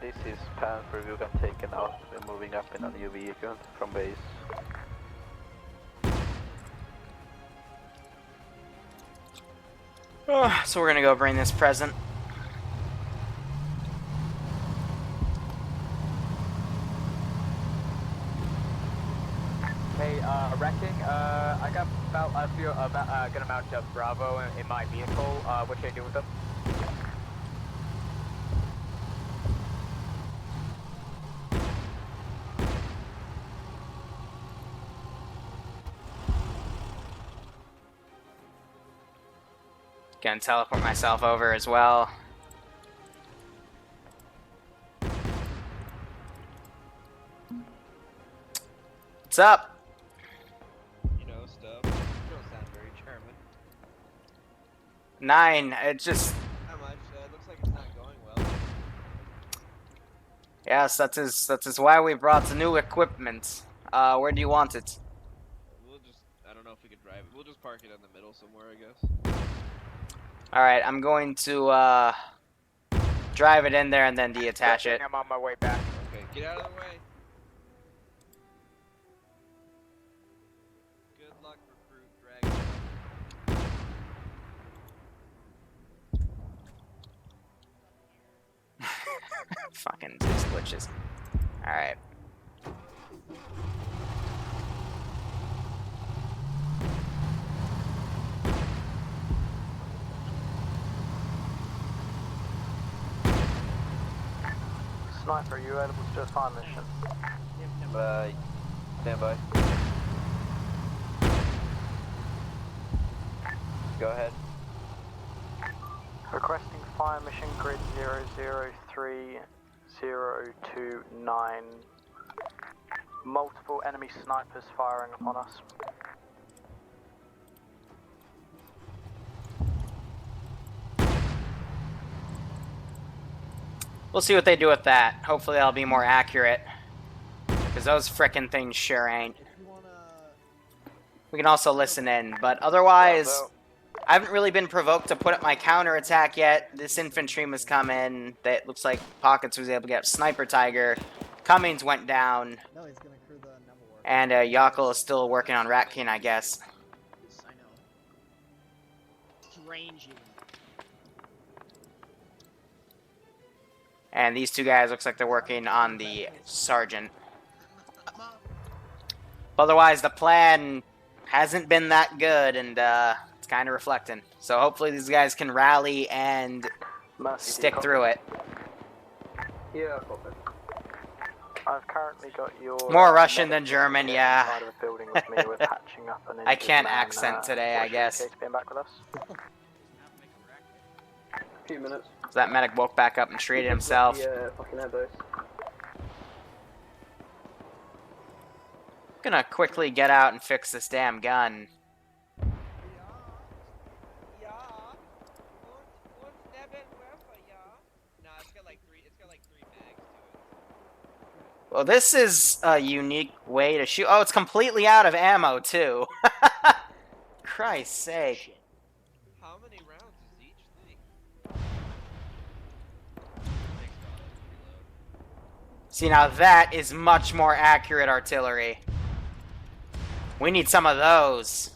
This is Panther. You can take it out. We're moving up in a new vehicle from base. So we're gonna go bring this present. Hey, wrecking, I got about a good amount of Bravo in my vehicle. What should I do with them? Gonna teleport myself over as well. What's up? You know, stuff. You don't sound very German. 9. It just. How much? Looks like it's not going well. Yes, that is why we brought the new equipment. Where do you want it? We'll just. I don't know if we can drive it. We'll just park it in the middle somewhere, I guess. Alright, I'm going to drive it in there and then detach it. I'm on my way back. Okay, get out of the way. Good luck, recruit. Drag. Fucking these glitches. Alright. Sniper, are you able to do a fire mission? Stand by. Go ahead. Requesting fire mission grid 003029. Multiple enemy snipers firing upon us. We'll see what they do with that. Hopefully that'll be more accurate. Because those frickin' things sure ain't. We can also listen in, but otherwise, I haven't really been provoked to put up my counterattack yet. This infantry must come in. That looks like Pockets was able to get Sniper Tiger. Cummings went down, No, he's gonna crew the number war. and Yakel is still working on Ratkin, I guess. Yes, I know. Strange even. And these two guys looks like they're working on the sergeant. Otherwise, the plan hasn't been that good, and it's kind of reflecting. So hopefully these guys can rally and stick through it. Yeah, I've got it. I've currently got your... More Russian than German, yeah. ...side of the building with me with patching up an I can't man, accent today, I guess. Case being back with us. A few minutes. So that medic woke back up and treated himself. Yeah, fucking head those. Gonna quickly get out and fix this damn gun. Well, this is a unique way to shoot. Oh, it's completely out of ammo, too. Christ's sake. How many rounds is each thing? See, now that is much more accurate artillery. We need some of those.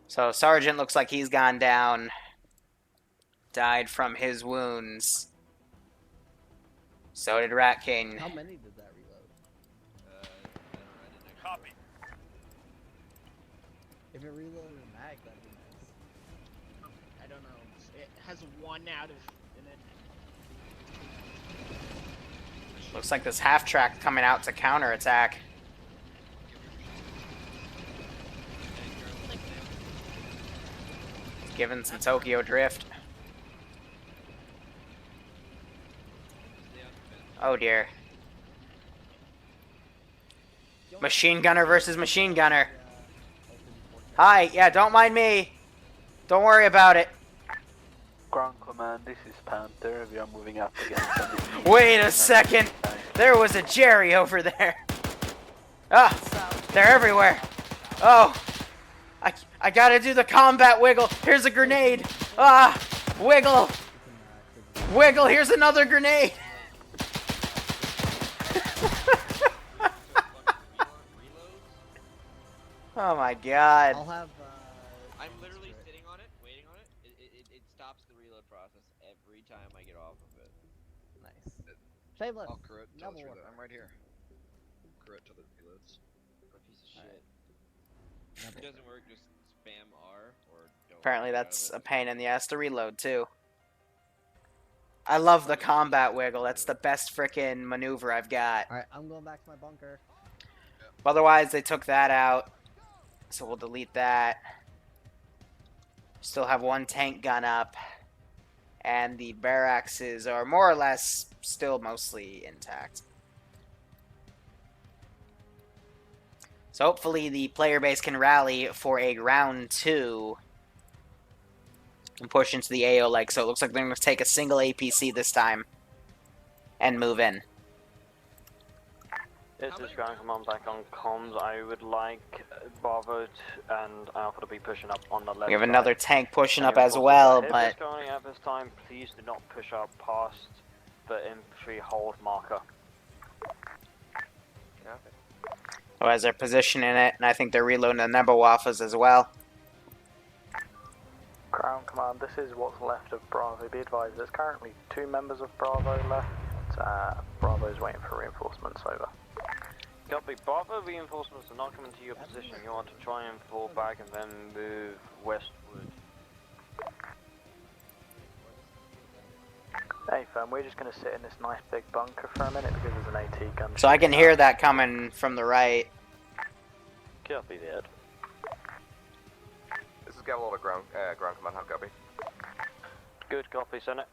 So, Sergeant looks like he's gone down. Died from his wounds. So did Rat King. How many did that reload? Copy. If it reloaded a mag, that'd be nice. I don't know. It has 1 out of in it. Looks like this half-track coming out to counterattack. Giving some Tokyo drift. Oh dear. Machine gunner versus machine gunner. Hi, yeah, don't mind me. Don't worry about it. Ground command, this is Panther. We are moving up against... Wait a second. There was a Jerry over there. Ah, they're everywhere. Oh, I gotta do the combat wiggle. Here's a grenade. Ah, wiggle. Wiggle, here's another grenade. Oh my god. I'll have. I'm literally sitting on it, waiting on it. It stops the reload process every time I get off of it. Nice. Shameless. I'll crew it till it's Number reload. one. I'm right here. Crew it till it reloads. What a piece of shit. If Number it doesn't work, just spam R or don't. Apparently get out of that's it. a pain in the ass to reload too. I love the combat wiggle. That's the best frickin' maneuver I've got. Alright, I'm going back to my bunker. Otherwise, they took that out. So we'll delete that. Still have 1 tank gun up. And the barracks are more or less still mostly intact. So hopefully the player base can rally for a round 2. And push into the AO leg. So it looks like they're going to take a single APC this time. And move in. This is Ground Command back on comms. I would like Bravo and Alpha to be pushing up on the left. We have side. another tank pushing up Any as well, forces but if it's going at this time, please do not push up past the infantry hold marker. otherwise they're positioning it, and I think they're reloading the Nebelwaffles as well. Ground command, this is what's left of Bravo. Be advised, there's currently 2 members of Bravo left. Bravo's waiting for reinforcements, over. Copy. Bravo reinforcements are not coming to your position. You want to try and fall back and then move westward. Hey fam, we're just going to sit in this nice big bunker for a minute because there's an AT gun. So I can hear that coming from the right. Copy that. This is Gavel ground command, how copy? Good copy, Senate.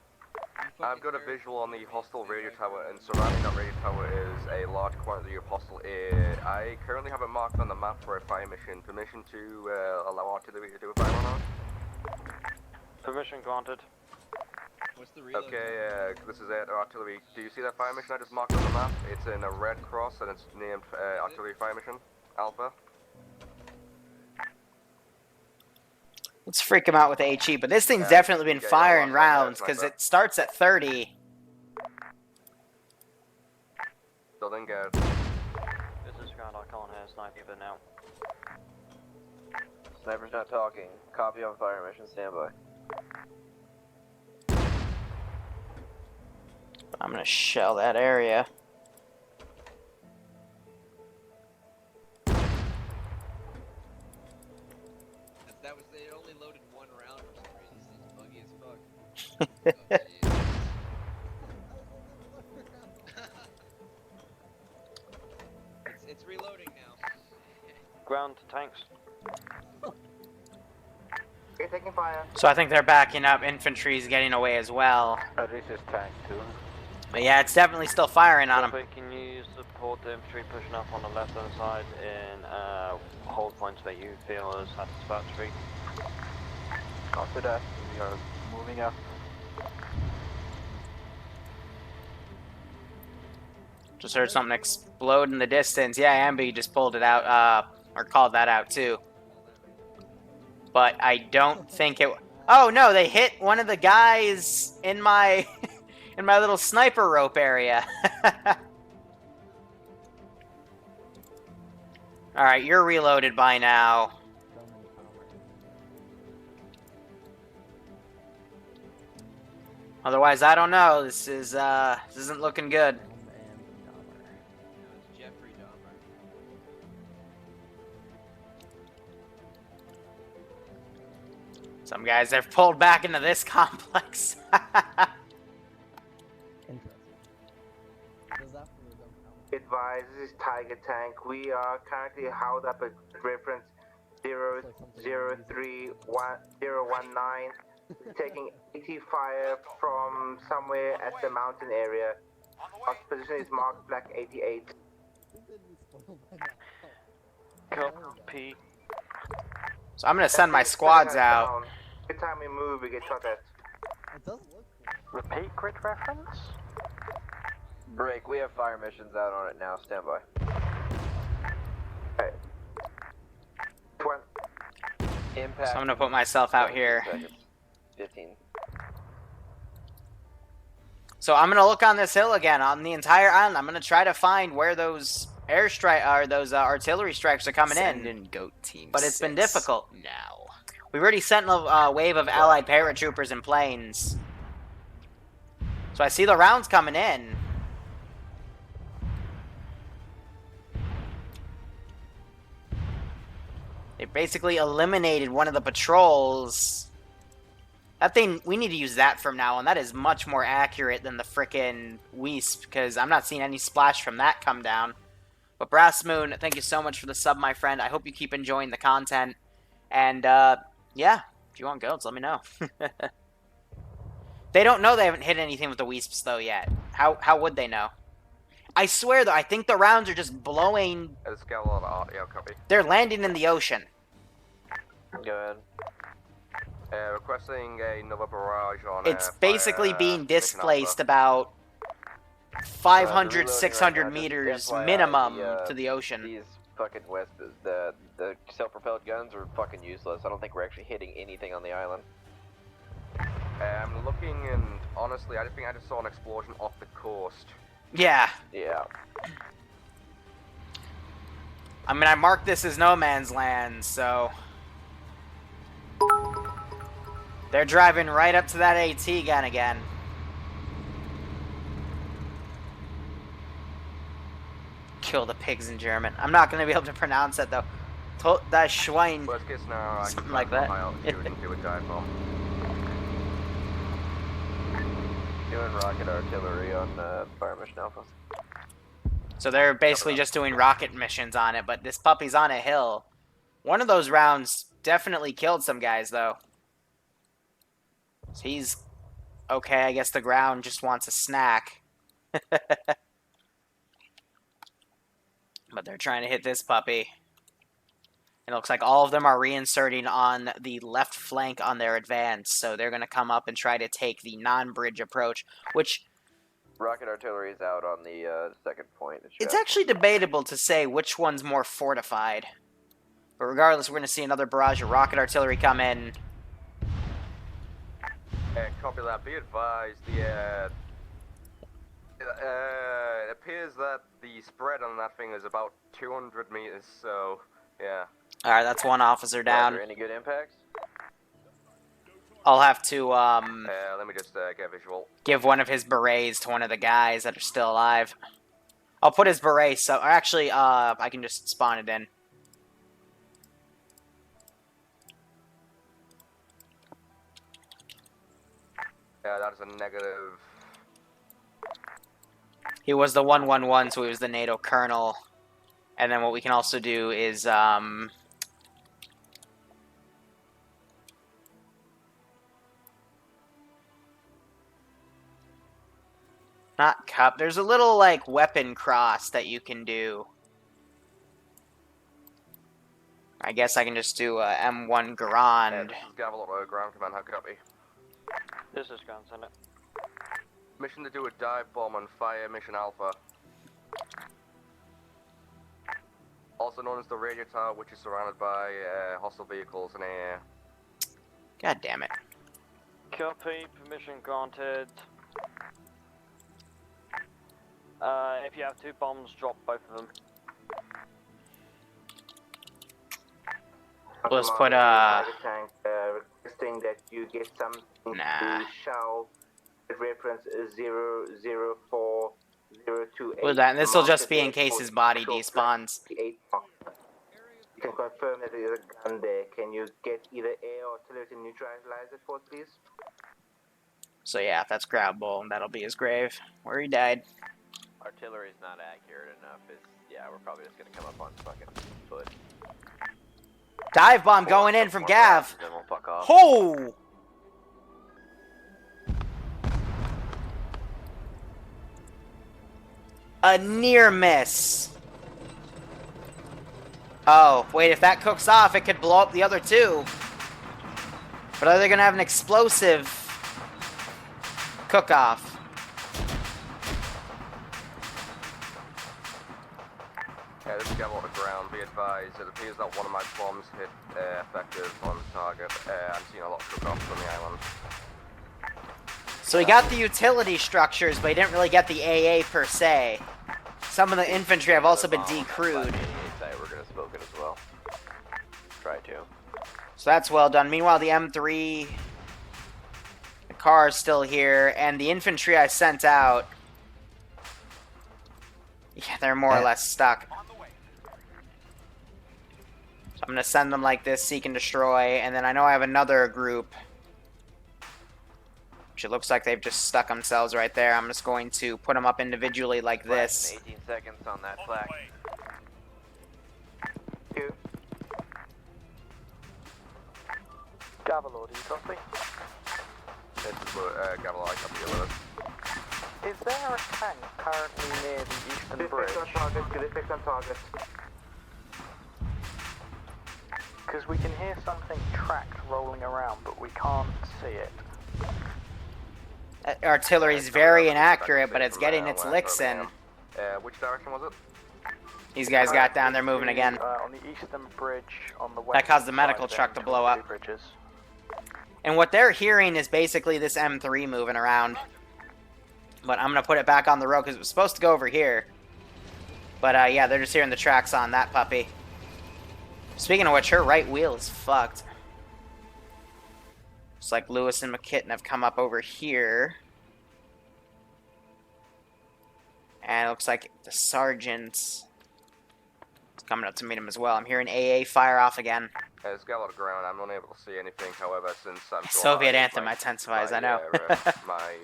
I've got a visual on the hostile radio tower, and surrounding that radio tower is a large quantity of hostile air. I currently have it marked on the map for a fire mission. Permission to allow artillery to do a fire on it? Permission granted. What's the reload? Okay, this is it, artillery. Do you see that fire mission I just marked on the map? It's in a red cross and it's named artillery fire mission, Alpha. Let's freak him out with HE, but this thing's Yeah, definitely been yeah, firing yeah, rounds, yeah, because sniper. it starts at 30. Still didn't get. This is ground, I can't hear sniper now. Sniper's not talking. Copy on fire mission, standby. I'm gonna shell that area. That was they only loaded one round for some reason. This thing's buggy as fuck. Oh, jeez. It's reloading now. Ground to tanks. You're taking fire. So I think they're backing up. Infantry's getting away as well. This is tank 2. But yeah, it's definitely still firing on them. Copy, can you support the infantry pushing up on the left hand side in hold points that you feel is satisfactory? After that, we are moving up. Just heard something explode in the distance. Yeah, Ambi just pulled it out, or called that out too. But I don't think it... Oh no, they hit one of the guys in my... in my little sniper rope area. Alright, you're reloaded by now. Otherwise, I don't know. This isn't looking good. No, it's Jeffrey Dahmer. Some guys have pulled back into this complex. Advise, this is Tiger Tank. We are currently held up at reference 0031019, taking 80 fire from somewhere at the mountain area. Our position is marked Black 88. Copy. So I'm gonna send my squads out. Every time we move, we get shot at. It does look cool. Repeat grid reference? Break, we have fire missions out on it now, standby. Alright. Impact. So I'm gonna put myself out here. 15. So I'm gonna look on this hill again, on the entire island. I'm gonna try to find where those airstrike or those artillery strikes are coming in. Goat team. But it's been difficult. Now. We've already sent a wave of allied paratroopers and planes. So I see the rounds coming in. They basically eliminated one of the patrols. That thing, we need to use that from now on. That is much more accurate than the frickin' Wisp, because I'm not seeing any splash from that come down. But Brass Moon, thank you so much for the sub, my friend. I hope you keep enjoying the content. And, yeah, if you want goats, let me know. They don't know they haven't hit anything with the Wisps, though, yet. How would they know? I swear, though, I think the rounds are just blowing... Yeah, copy. They're landing in the ocean. Go ahead. Requesting another barrage on. It's basically being displaced about 500, 600 meters minimum to the ocean. These fucking Wisps, the self-propelled guns are fucking useless. I don't think we're actually hitting anything on the island. I'm looking, and honestly, I think I just saw an explosion off the coast. Yeah. Yeah. I mean, I marked this as no man's land, so... They're driving right up to that AT gun again. Kill the pigs in German. I'm not going to be able to pronounce that, though. Das Schwein. Worst case scenario, I Something can like that. high altitude and do a dive bomb. Doing rocket artillery on fire mission Alpha. So they're basically just doing rocket missions on it, but this puppy's on a hill. One of those rounds definitely killed some guys, though. So he's okay. I guess the ground just wants a snack. But they're trying to hit this puppy. It looks like all of them are reinserting on the left flank on their advance, so they're going to come up and try to take the non-bridge approach, which... Rocket artillery is out on the second point. It's actually debatable to say which one's more fortified. But regardless, we're going to see another barrage of rocket artillery come in. Copy that. Be advised, it appears that the spread on that thing is about 200 meters, so, yeah. Alright, that's one officer down. Roger, any good impacts? I'll have to, Let me just get a visual. give one of his berets to one of the guys that are still alive. I'll put his beret, so, or actually, I can just spawn it in. Yeah, that is a negative. He was the 111, so he was the NATO colonel. And then what we can also do is, not cup. There's a little, like, weapon cross that you can do. I guess I can just do a M1 Grand. This is Gavel, ground command, how copy? This is Ground Center. Mission to do a dive bomb on fire, Mission Alpha. Also known as the radio tower, which is surrounded by hostile vehicles and air. God damn it. Copy, permission granted. If you have 2 bombs, drop both of them. Let's put requesting that you get something Nah. to show. The reference is 004028. Well, that, this will just be in case his body despawns. You can confirm that there is a gun there. Can you get either air or artillery to neutralize it for us, please? So yeah, if that's grabbable, that'll be his grave, where he died. Artillery's not accurate enough. Yeah, we're probably just gonna come up on fucking foot. Dive bomb going in from Gav. Then we'll fuck off. Ho! A near miss. Oh, wait, if that cooks off, it could blow up the other 2. But are they gonna have an explosive cook-off? Yeah, this is Gavel on the ground. Be advised, it appears that one of my bombs hit effective on target. I'm seeing a lot of cook-offs on the island. So he got the utility structures, but he didn't really get the AA per se. Some of the infantry have also been decrewed. We're gonna smoke it as well. Try to. So that's well done. Meanwhile, the M3, the car is still here, and the infantry I sent out, yeah, they're more or less stuck. So I'm going to send them like this, seek and destroy, and then I know I have another group, which it looks like they've just stuck themselves right there. I'm just going to put them up individually like this. 18 seconds on that flag. Gavel, do you copy? This is Gavel, I copy you with Is there a tank currently near the eastern bridge? On target, good effect on target. Because we can hear something tracked rolling around, but we can't see it. Artillery is very inaccurate, but it's getting its licks in. Which direction was it? These guys got down, they're moving again. On the eastern bridge on the west. That caused the medical truck to blow up. Bridges. And what they're hearing is basically this M3 moving around. But I'm going to put it back on the road because it was supposed to go over here. But yeah, they're just hearing the tracks on that puppy. Speaking of which, her right wheel is fucked. It's like Lewis and McKitten have come up over here. And it looks like the sergeant's coming up to meet him as well. I'm hearing AA fire off again. It's got a lot of ground. I'm unable to see anything, however, since I'm Soviet anthem intensifies, I know. My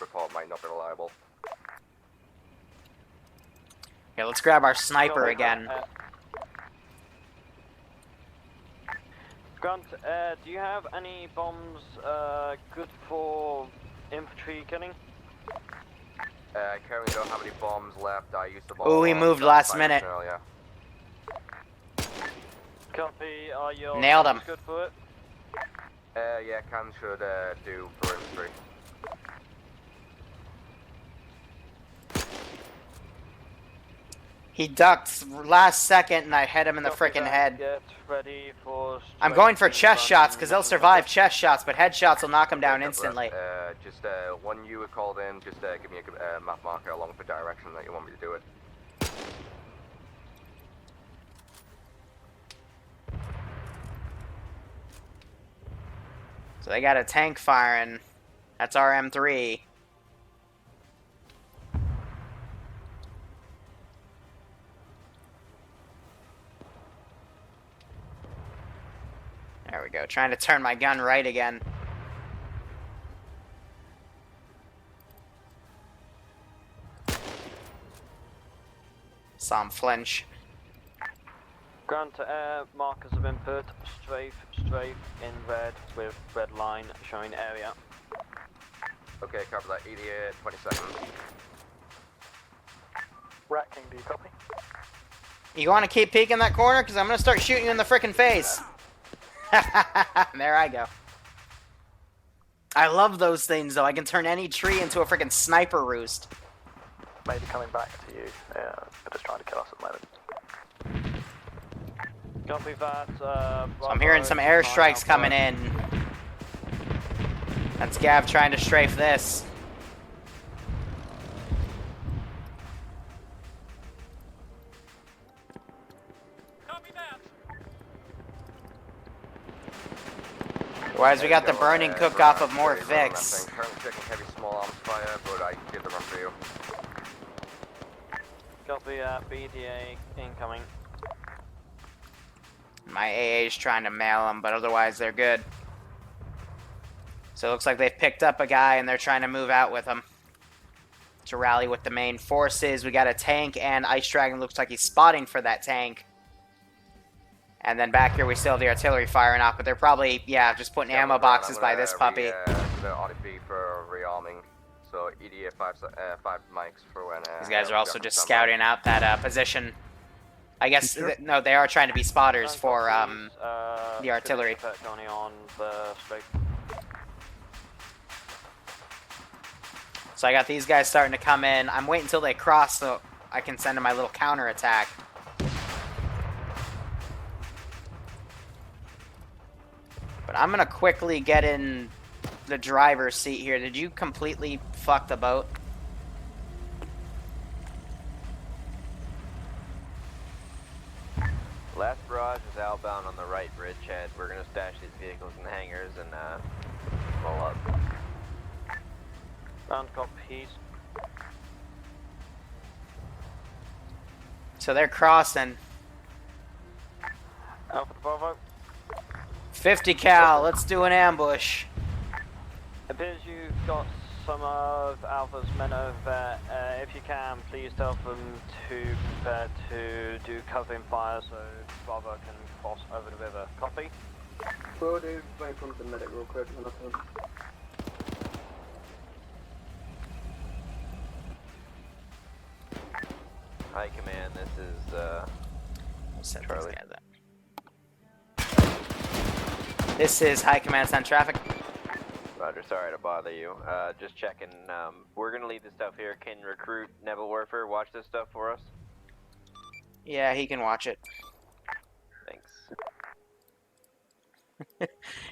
report might not be reliable. Yeah, let's grab our sniper again. Grant, do you have any bombs good for infantry killing? I currently don't have any bombs left. I used the bomb. Oh, he moved last minute. Earlier. Copy, are your Nailed him. good for it? Yeah, can should do for infantry. He ducked last second, and I hit him in the frickin' head. Get ready for I'm going for chest shots, because they'll survive chest shots, but headshots will knock them down instantly. Just when you were called in, just give me a map marker along with the direction that you want me to do it. So they got a tank firing. That's our M3. There we go. Trying to turn my gun right again. Saw him flinch. Ground to air, markers of input, strafe in red with red line showing area. Okay, cover that. EDA, 20 seconds. Rat King, do you copy? You want to keep peeking that corner? Because I'm going to start shooting you in the frickin' face. There I go. I love those things, though. I can turn any tree into a frickin' sniper roost. Maybe coming back to you. Yeah, they're just trying to kill us at the moment. Copy that. So I'm hearing some airstrikes coming in. That's Gav trying to strafe this. Otherwise, we got the burning cook-off of more Vicks. Currently checking heavy small arms fire, but I did the run for you. Copy BDA incoming. My AA is trying to mail them, but otherwise they're good. So it looks like they've picked up a guy and they're trying to move out with him to rally with the main forces. We got a tank, and Ice Dragon looks like he's spotting for that tank. And then back here we still have the artillery firing off, but they're probably, yeah, just putting ammo boxes by this puppy. The RDP for rearming. So EDA 5 mics for when... These guys are also just scouting out that position. I guess, no, they are trying to be spotters for the artillery. On the So I got these guys starting to come in. I'm waiting until they cross so I can send them my little counter attack. But I'm going to quickly get in the driver's seat here. Did you completely fuck the boat? Last barrage is outbound on the right bridgehead. We're going to stash these vehicles in the hangars and roll up. Round copies. So they're crossing. Alpha Bravo. 50 cal, let's do an ambush. Appears you've got some of Alpha's men over there. If you can, please tell them to prepare to do covering fire so Bravo can cross over the river. Copy? Will do. Wait for the medic real quick. Hi, Command. This is Charlie. This is High Command on traffic. Roger, sorry to bother you. Just checking. We're gonna leave this stuff here. Can recruit Neville Warfare watch this stuff for us? Yeah, he can watch it. Thanks.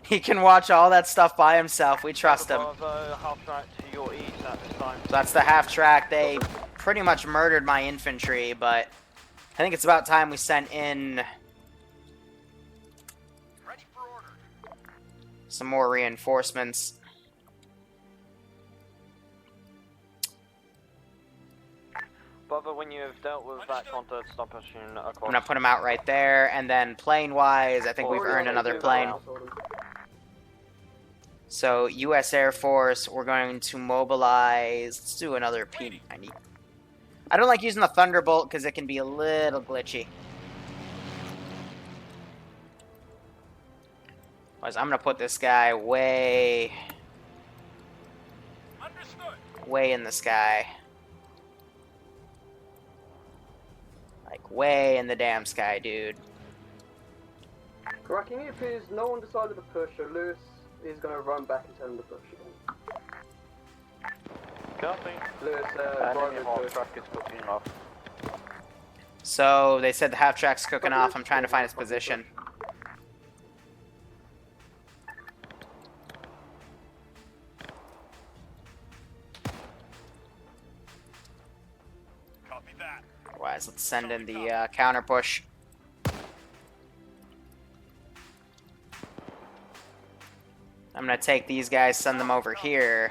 He can watch all that stuff by himself. We trust him. Half track to your east at this time. So that's the half track. They pretty much murdered my infantry, but I think it's about time we sent in some more reinforcements. Brother, when you have dealt with that contact, stop pushing across. I'm gonna put them out right there, and then plane-wise, I think we've earned another plane. So U.S. Air Force, we're going to mobilize. Let's do another P90. I don't like using the Thunderbolt because it can be a little glitchy. I'm gonna put this guy way in the sky. Like way in the damn sky, dude. Cracking, if there's no one decided to push, so Lewis is going to run back and tell him to push again. Copy. Lewis, Enemy hot truck is pushing off. So they said the half track's cooking off. I'm trying to find its position. Copy that. Otherwise, let's send in the counter push. I'm gonna take these guys, send them over here.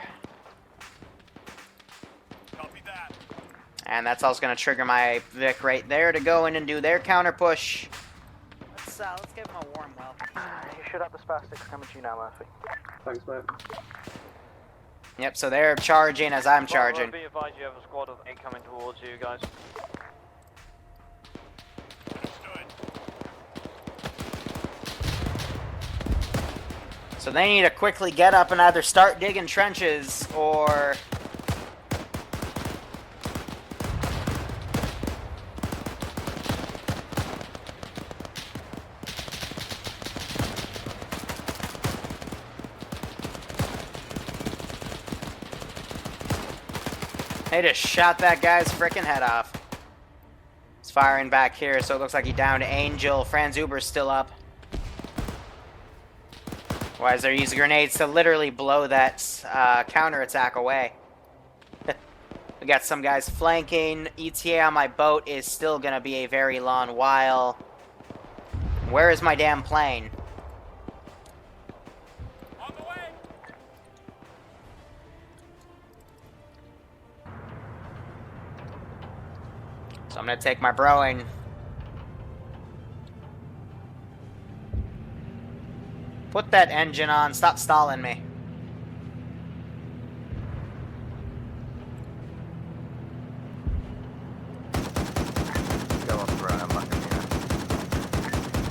Copy that. And that's also gonna trigger my Vic right there to go in and do their counter push. Let's give them a warm welcome. You should have the spastics coming to you now, Murphy. Thanks, mate. Yep, so they're charging as I'm charging. Be advised, you have a squad of 8 coming towards you guys. So they need to quickly get up and either start digging trenches or... They just shot that guy's frickin' head off. He's firing back here, so it looks like he downed Angel. Franz Uber's still up. Why is they're using grenades to literally blow that counterattack away? We got some guys flanking. ETA on my boat is still gonna be a very long while. Where is my damn plane? On the way. So I'm gonna take my broing. Put that engine on. Stop stalling me. Go on the ground, I'm back in here.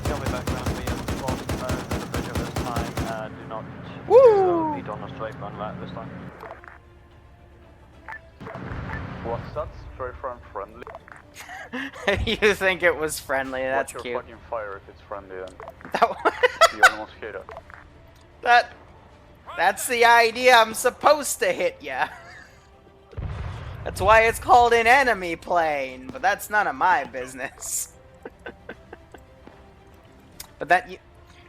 Tell me back around the the bridge at this time. Do not Woo! lead on a straight run right this time. What's that? Straight from friendly? You think it was friendly? That's Watch cute. your fucking fire if it's friendly then. That, You almost hit it. that's the idea. I'm supposed to hit ya. That's why it's called an enemy plane, but that's none of my business. But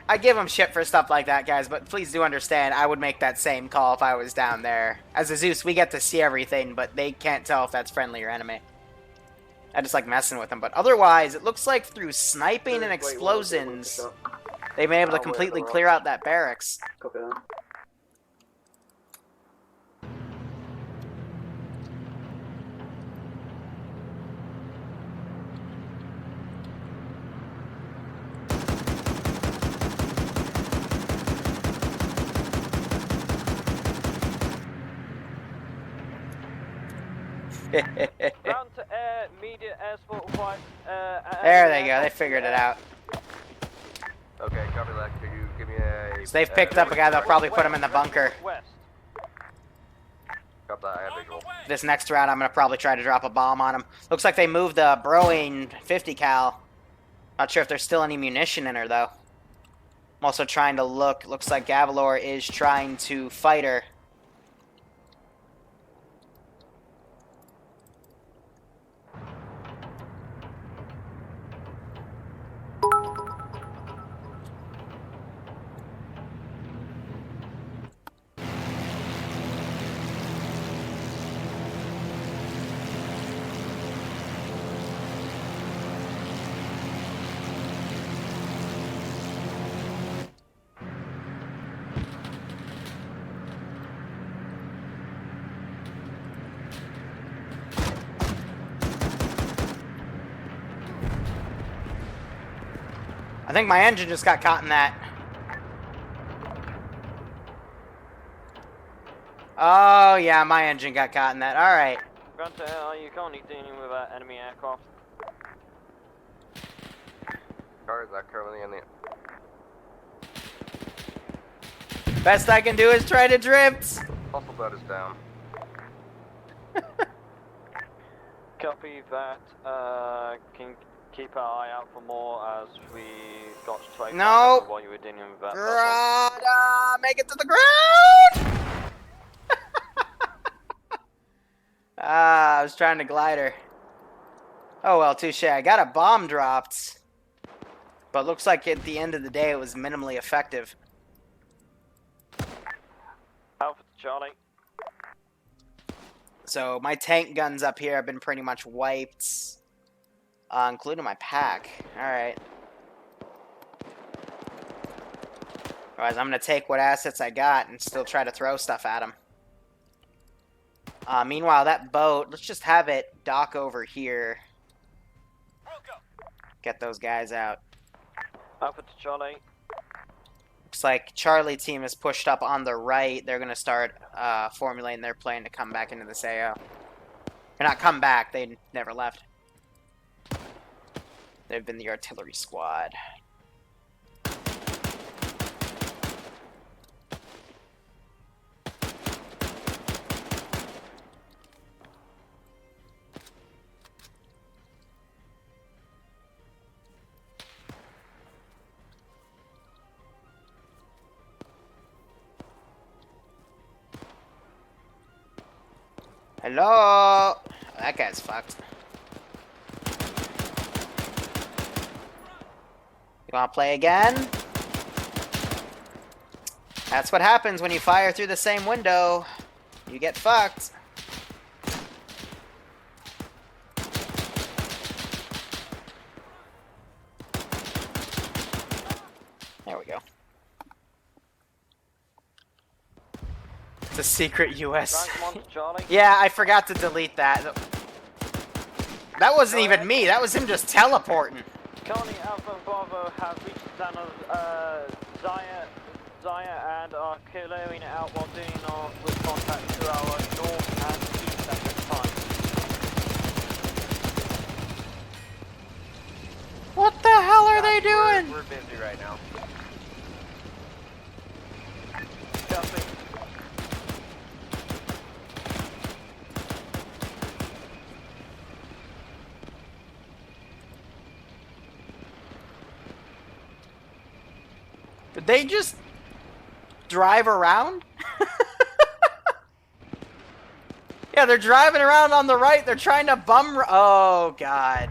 I give them shit for stuff like that, guys, but please do understand, I would make that same call if I was down there. As a Zeus, we get to see everything, but they can't tell if that's friendly or enemy. I just like messing with them, but otherwise, it looks like through sniping and explosions, they've been able to completely clear out that barracks. Copy that. Ground to air, media air support required. There they go, they figured it out. Okay, copy that. Could you give me a... So they've picked up a guy, they'll probably put him in the bunker. West. Got that, I have visual. This next round, I'm going to probably try to drop a bomb on him. Looks like they moved the Broing 50 cal. Not sure if there's still any munition in her, though. I'm also trying to look. Looks like Gavalor is trying to fight her. I think my engine just got caught in that. Oh, yeah, my engine got caught in that. Alright. Ground to air, are you currently dealing with enemy aircraft? Cars are currently in the... Best I can do is try to drift. Hostile boat is down. Copy that. Can keep our eye out for more as we got straight Nope. while you were dealing with that. Make it to the ground! I was trying to glide her. Oh well, touche. I got a bomb dropped. But looks like at the end of the day it was minimally effective. Alpha to Charlie. So my tank guns up here have been pretty much wiped. Including my pack. Alright. Otherwise, I'm going to take what assets I got and still try to throw stuff at them. Meanwhile, that boat, let's just have it dock over here. Get those guys out. Alpha to Charlie. Looks like Charlie team is pushed up on the right. They're going to start formulating their plan to come back into this AO. Or not come back, they never left. They've been the artillery squad. Hello? That guy's fucked. You wanna play again? That's what happens when you fire through the same window. You get fucked. There we go. It's a secret US. Yeah, I forgot to delete that. That wasn't even me. That was him just teleporting. Charlie, Alpha and Bravo have reached the town of Zaya and are clearing it out while doing our with contact to our north and east at this time. What the hell are they doing? We're busy right now. Copy. Did they just drive around? Yeah, they're driving around on the right. They're trying to oh, God.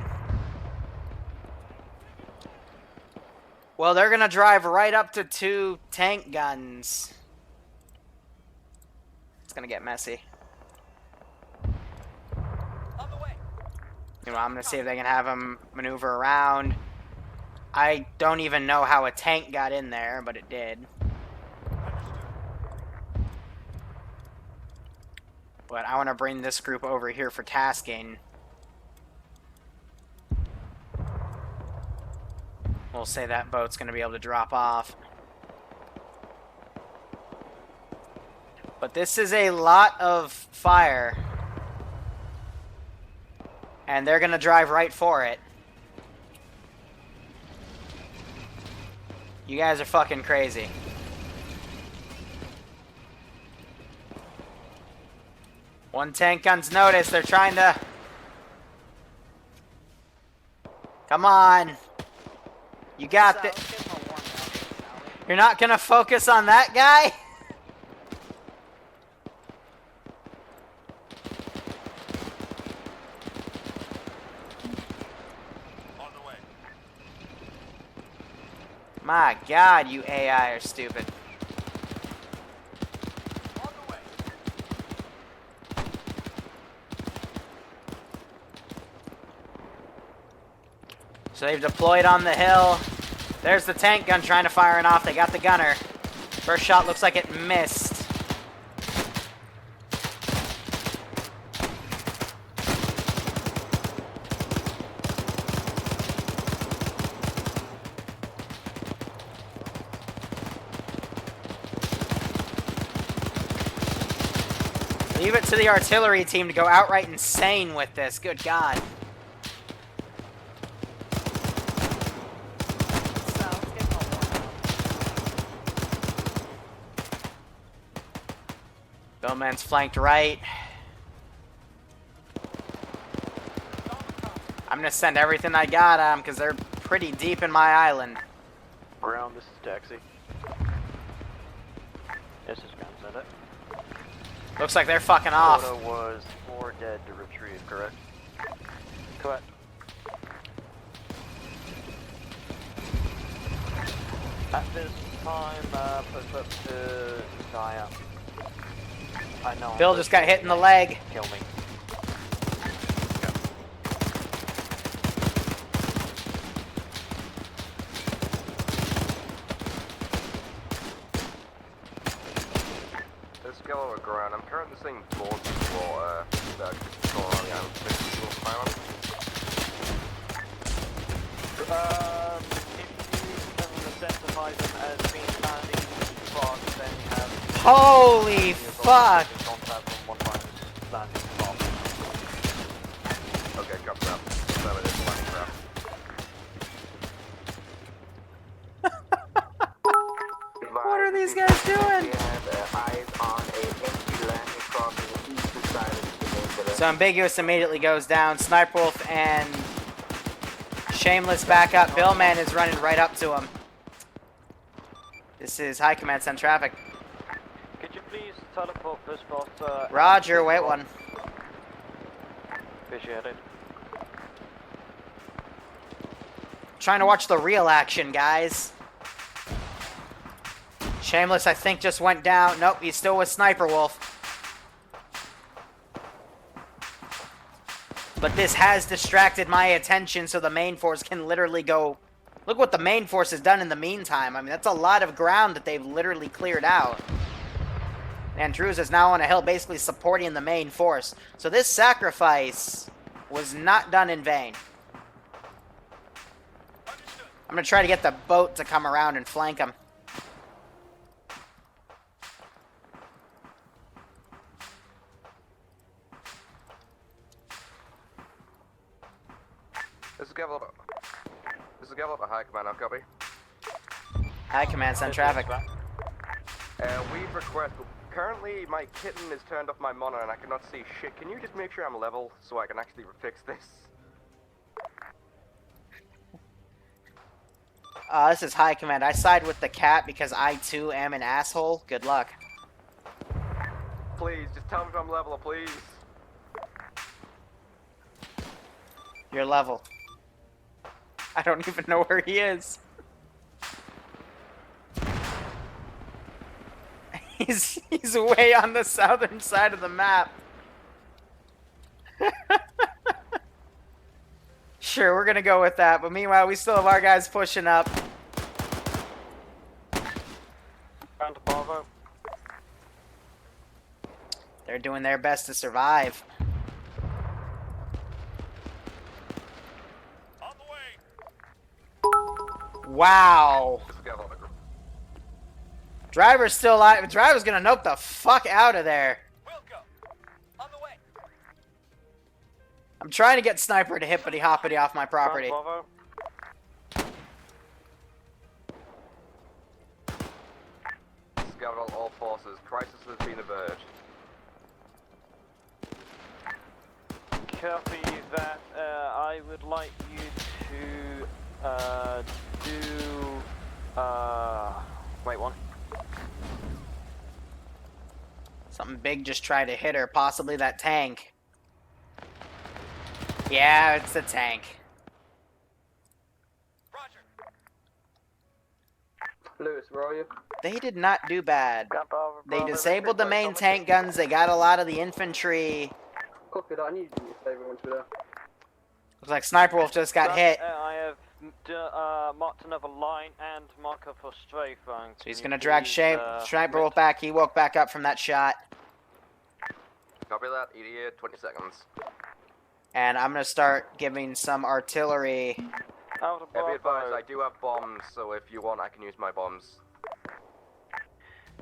Well, they're going to drive right up to 2 tank guns. It's going to get messy. On the way. You know, I'm going to see if they can have them maneuver around. I don't even know how a tank got in there, but it did. But I want to bring this group over here for tasking. We'll say that boat's going to be able to drop off. But this is a lot of fire. And they're going to drive right for it. You guys are fucking crazy. One tank gun's noticed. They're trying to... Come on. You got this. You're not gonna focus on that guy? My God, you AI are stupid. So they've deployed on the hill. There's the tank gun trying to fire it off. They got the gunner. First shot looks like it missed. Leave it to the artillery team to go outright insane with this. Good God. Billman's flanked right. I'm going to send everything I got at them because they're pretty deep in my island. Ground, this is taxi. This is ground, is that it? Looks like they're fucking off. Photo was 4 dead to retrieve, correct? Correct. At this time, push up to Zaya. I know. Bill just got hit in the leg. Kill me. Let's go over ground. I'm currently seeing boards of water that go around the island. If you can identify them as being landing spots, then you have... Holy fuck! Okay, copy that. So it is landing craft. What are these guys doing? We have eyes on a empty landing crossing the eastern side of the peninsula. So Ambiguous immediately goes down. Sniper Wolf and Shameless back up. Billman is running right up to him. This is High Command, send traffic. Could you please teleport this spot? Roger, wait one. Appreciated. Trying to watch the real action, guys. Shameless, I think, just went down. Nope, he's still with Sniper Wolf. But this has distracted my attention, so the main force can literally go... Look what the main force has done in the meantime. I mean, that's a lot of ground that they've literally cleared out. And Druz is now on a hill, basically supporting the main force. So this sacrifice was not done in vain. I'm going to try to get the boat to come around and flank him. This is Gavel at High Command, I'll copy. High Command, send traffic. We've requested... Currently, my kitten is turned off my monitor and I cannot see shit. Can you just make sure I'm level so I can actually fix this? This is High Command. I side with the cat because I, too, am an asshole. Good luck. Please, just tell me if I'm level, please. You're level. I don't even know where he is. He's way on the southern side of the map. Sure, we're gonna go with that. But meanwhile, we still have our guys pushing up. Round to Bravo. They're doing their best to survive. On the way. Wow. Driver's still alive. Driver's gonna nope the fuck out of there. We'll go. On the way. I'm trying to get Sniper to hippity hoppity off my property. Bravo. Scout all forces. Crisis has been averted. Copy that. I would like you to do. Wait one. Something big just tried to hit her. Possibly that tank. Yeah, it's the tank. Roger. Lewis, where are you? They did not do bad. Bravo, They Bravo. disabled the main tank guns. They got a lot of the infantry. Copy that. I need you if everyone to be there. Looks like Sniper Wolf just got hit. I have marked another line and marker for strafe. So he's gonna drag Sniper Wolf back. He woke back up from that shot. Copy that. ETA 20 seconds. And I'm gonna start giving some artillery. Be advised, I do have bombs, so if you want, I can use my bombs.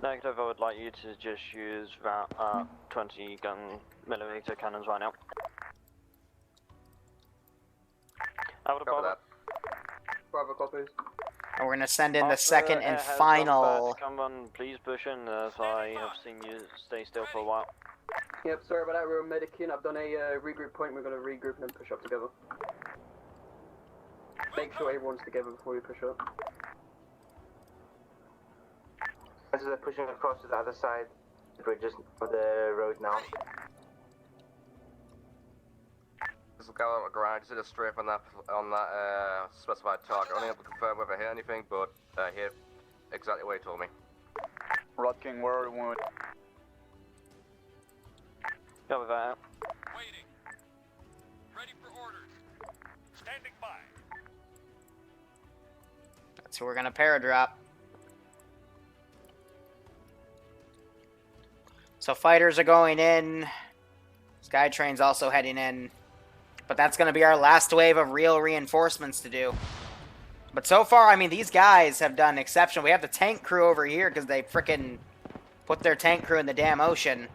Negative, I would like you to just use about 20 millimeter cannons right now. Cover that. Bravo copies. And we're gonna send in the second and final. Come on, please push in, as I have seen you stay still for a while. Yep, sorry about that, we're medicing. I've done a regroup point, we're going to regroup and then push up together. Make sure everyone's together before you push up. As they're pushing across to the other side, the bridges of the road now. This will go on the ground. Just hit a strafe on that specified target. Only able to confirm whether I hit anything, but hit exactly what he told me. Rod King, where are we? Copy that. Waiting. Ready for orders. Standing by. That's who we're gonna paradrop. So fighters are going in. Skytrain's also heading in. But that's gonna be our last wave of real reinforcements to do. But so far, I mean, these guys have done exceptional. We have the tank crew over here because they frickin' put their tank crew in the damn ocean.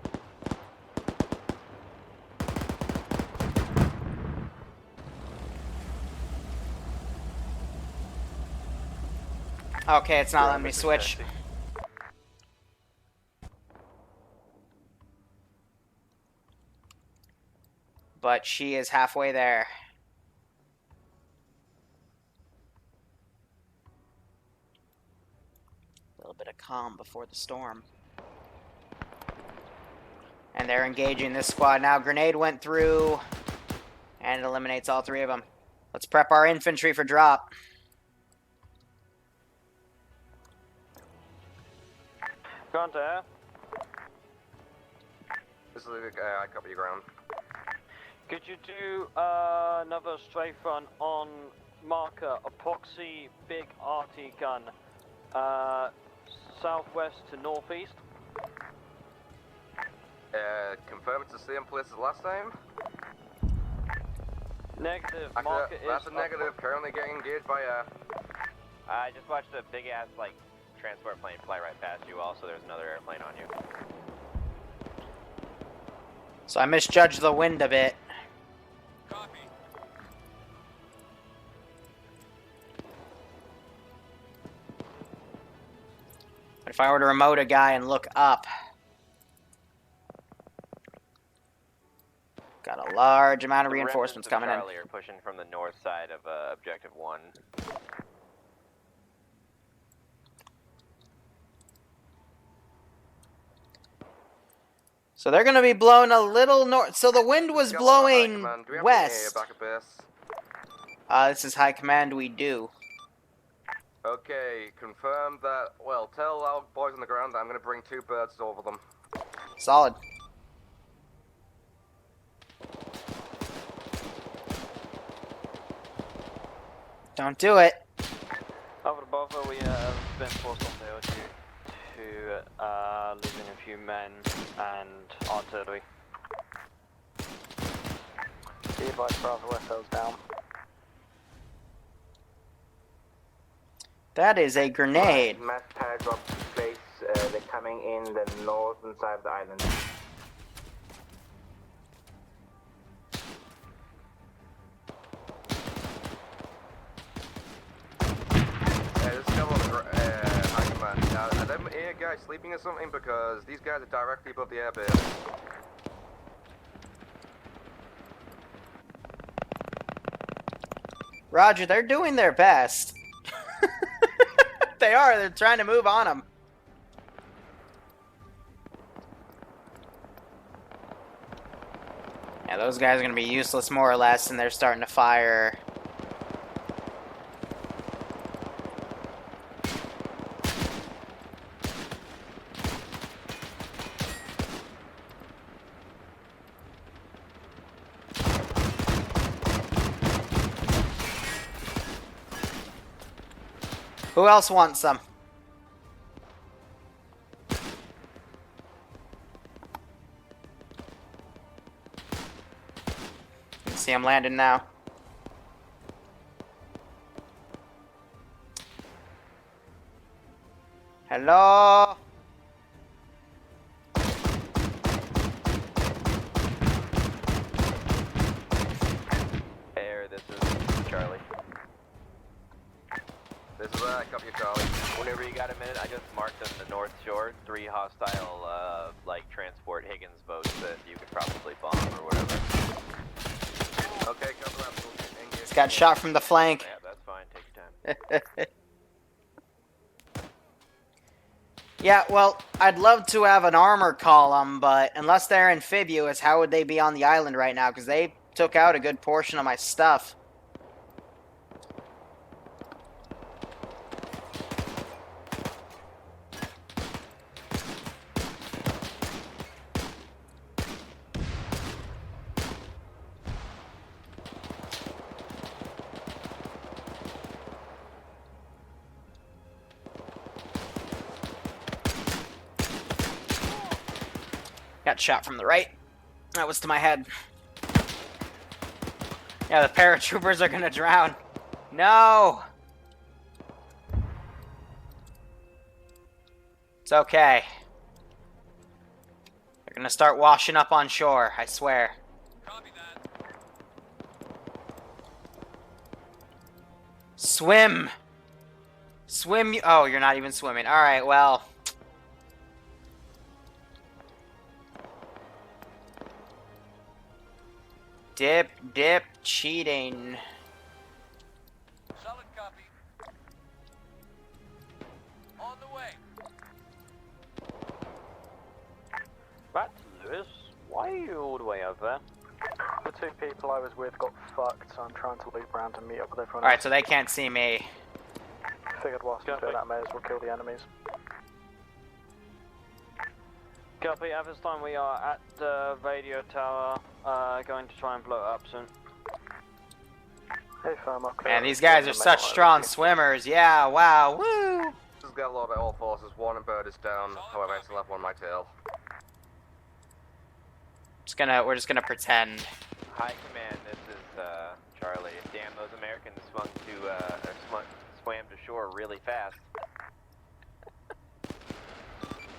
Okay, it's not letting me switch. But she is halfway there. A little bit of calm before the storm. And they're engaging this squad now. Grenade went through, and it eliminates all three of them. Let's prep our infantry for drop. Contact. This is I copy your ground. Could you do another strafe run on marker epoxy big RT gun, southwest to northeast? Confirm it's the same place as last time? Negative. Actually, Marker that's is a negative. Currently getting engaged by I just watched a big ass like transport plane fly right past you. Also, there's another airplane on you. So I misjudged the wind a bit. Copy. But if I were to remote a guy and look up, got a large amount of The reinforcements remnants of coming in. Charlie are pushing from the north side of Objective 1. So they're going to be blowing a little north. So the wind was blowing west. This is High Command, we do. Okay, confirm that. Well, tell our boys on the ground that I'm going to bring 2 birds over them. Solid. Don't do it. Over the buffer, we have been forced on the LG to losing a few men and artillery. Be advised, Bravo SL's down. That is a grenade. Mass paradrop place. They're coming in the northern side of the island. This is High Command. Now, are them air guys sleeping or something? Because these guys are directly above the airbase. Roger, they're doing their best. They are. They're trying to move on them. Yeah, those guys are going to be useless more or less, and they're starting to fire. Who else wants some? You can see I'm landing now. Hello? Air, this is Charlie. This is copy Charlie. Whenever you got a minute, I just marked on the north shore 3 hostile, like, transport Higgins boats that you could probably bomb or whatever. Okay, cover that. It's got shot from the flank. Yeah, that's fine. Take your time. Yeah, well, I'd love to have an armor column, but unless they're amphibious, how would they be on the island right now? Because they took out a good portion of my stuff. Got shot from the right. That was to my head. Yeah, the paratroopers are gonna drown. No! It's okay. They're gonna start washing up on shore, I swear. Copy that. Swim! Swim! Oh, you're not even swimming. Alright, well. Dip, dip, cheating. Solid copy. On the way. Right, Lewis, why are you all the way over there? The two people I was with got fucked, so I'm trying to loop around and meet up with everyone Alright, so they can't see me. Figured whilst I'm doing that, I may as well kill the enemies. Copy, at this time we are at the radio tower, going to try and blow it up soon. Hey, firm up. Man, these guys are such strong swimmers. Yeah, wow, woo! This has got a lot of all forces. One and bird is down. However, I still have one on my tail. We're just gonna pretend. High command, this is Charlie. Damn, those Americans swam to shore really fast.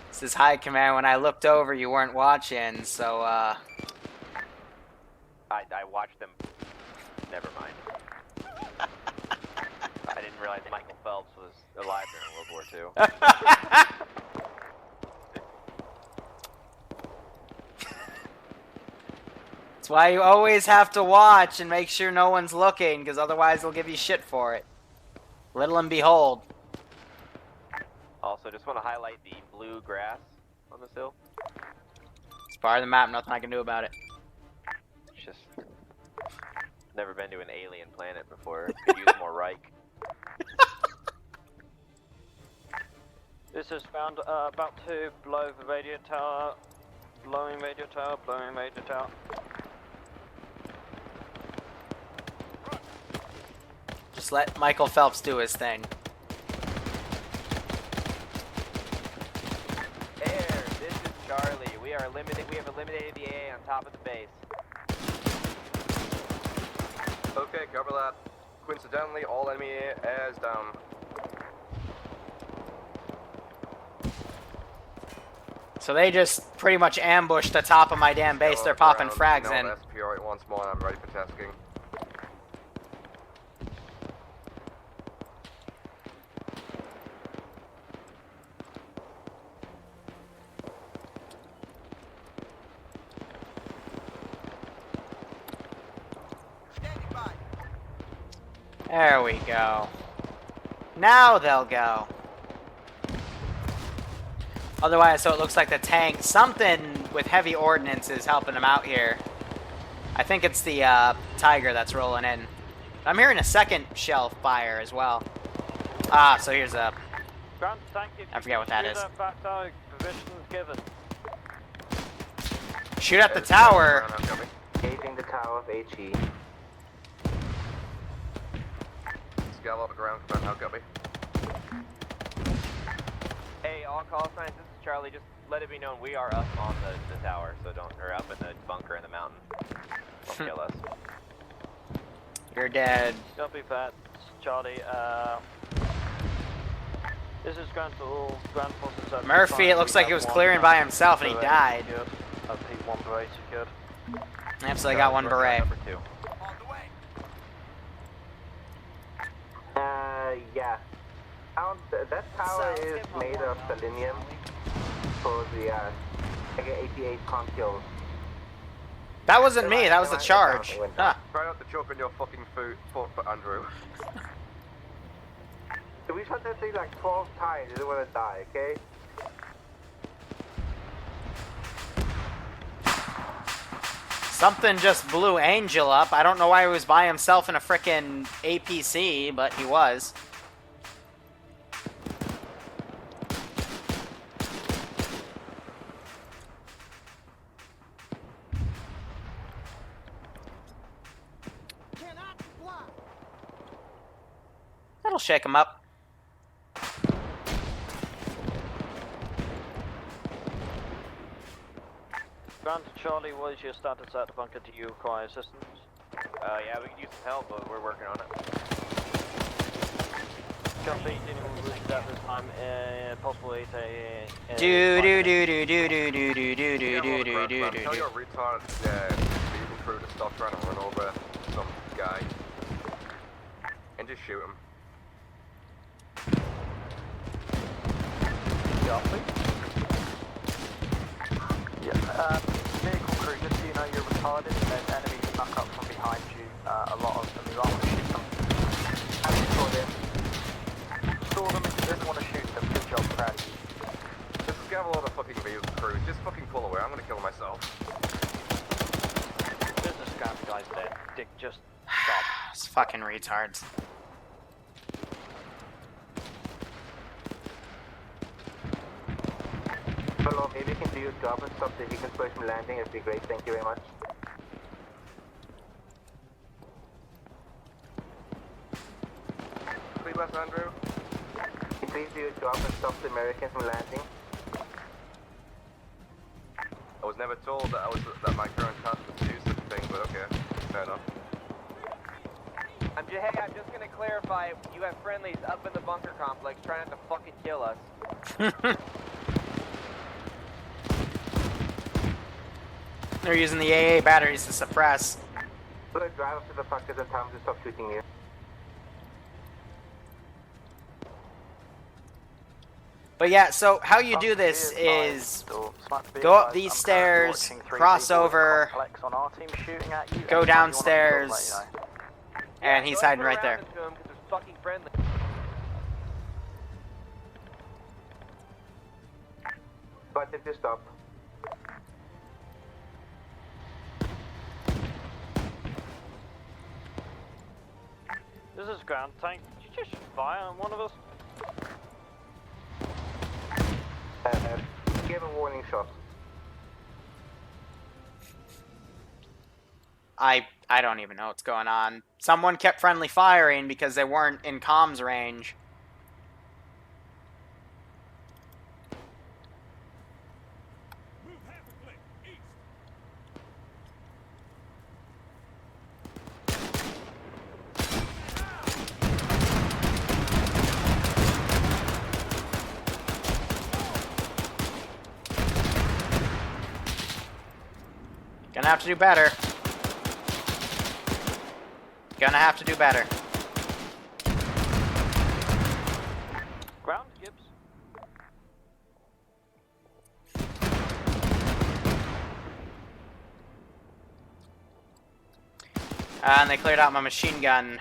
This is high command. When I looked over, you weren't watching, so I watched them. Never mind. I didn't realize Michael Phelps was alive during World War II. That's why you always have to watch and make sure no one's looking, because otherwise they'll give you shit for it. Little and behold. Also, just want to highlight the blue grass on this hill. It's part of the map, nothing I can do about it. It's just never been to an alien planet before. Could use more Reich. This is found about to blow the radio tower. Blowing radio tower, blowing radio tower. Just let Michael Phelps do his thing. Air, this is Charlie. We have eliminated the AA on top of the base. Okay, cover that. Coincidentally, all enemy air is down. So they just pretty much ambushed the top of my damn base. They're popping frags in. SPR once more, and I'm ready for tasking. There we go. Now they'll go. Otherwise, so it looks like the tank, something with heavy ordnance is helping them out here. I think it's the Tiger that's rolling in. I'm hearing a second shell fire as well. Ah, so here's a... I forget what that is. Shoot at the tower. Engaging the tower of HE. Scallop ground, confirm, how copy? Hey, all call signs, this is Charlie. Just let it be known we are up on the tower, so don't, or up in the bunker in the mountain. Don't kill us. You're dead. Don't be fat, Charlie. This is Grand Forces. Murphy, it looks like he was clearing by himself and he died. One beret secured. Yep, so they got one beret. Number 2. Yeah. That tower is made of selenium for the AK-88 con kills. That wasn't me, that was the charge. Huh. Try not to choke on your fucking foot, Andrew. So we shot that thing like 12 times, you don't want to die, okay? Something just blew Angel up. I don't know why he was by himself in a frickin' APC, but he was. That'll shake him up. Ground to Charlie, what is your status at the bunker? Do you require assistance? Yeah, we can use some help, but we're working on it. Copy, dealing with routes at this time, possibly a... Do do do do do do do do do do Yeah, do do do tell do. your retard vehicle crew to stop trying to run over some guy. And just shoot him. Yeah, vehicle crew, just so you know you're retarded and there's enemies snuck up from behind you. A lot of them, you don't want to shoot them. How do you score them? Score them if you didn't want to shoot them. Good job, proud of you. This is got a lot of fucking vehicle crew. Just fucking pull away. I'm gonna kill myself. Business ground guys there. Dick, just stop. It's fucking retards. Hello, maybe you can do your job and stop the deconstruction from landing. It'd be great. Thank you very much. Please, West Andrew. Can you please do your job and stop the Americans from landing? I was never told that my current task was to do such a thing, but okay, fair enough. Hey, I'm just gonna clarify, you have friendlies up in the bunker complex trying not to fucking kill us. They're using the AA batteries to suppress. So I drive up to the fuckers and tell them to stop shooting you. But yeah, so how you do this is go up these stairs, cross over, go downstairs, and he's hiding right there. But if you stop. This is ground tank. Did you just fire on one of us? Give a warning shot. I don't even know what's going on. Someone kept friendly firing because they weren't in comms range. Gonna have to do better. Gonna have to do better. Ground, Gibbs. And they cleared out my machine gun.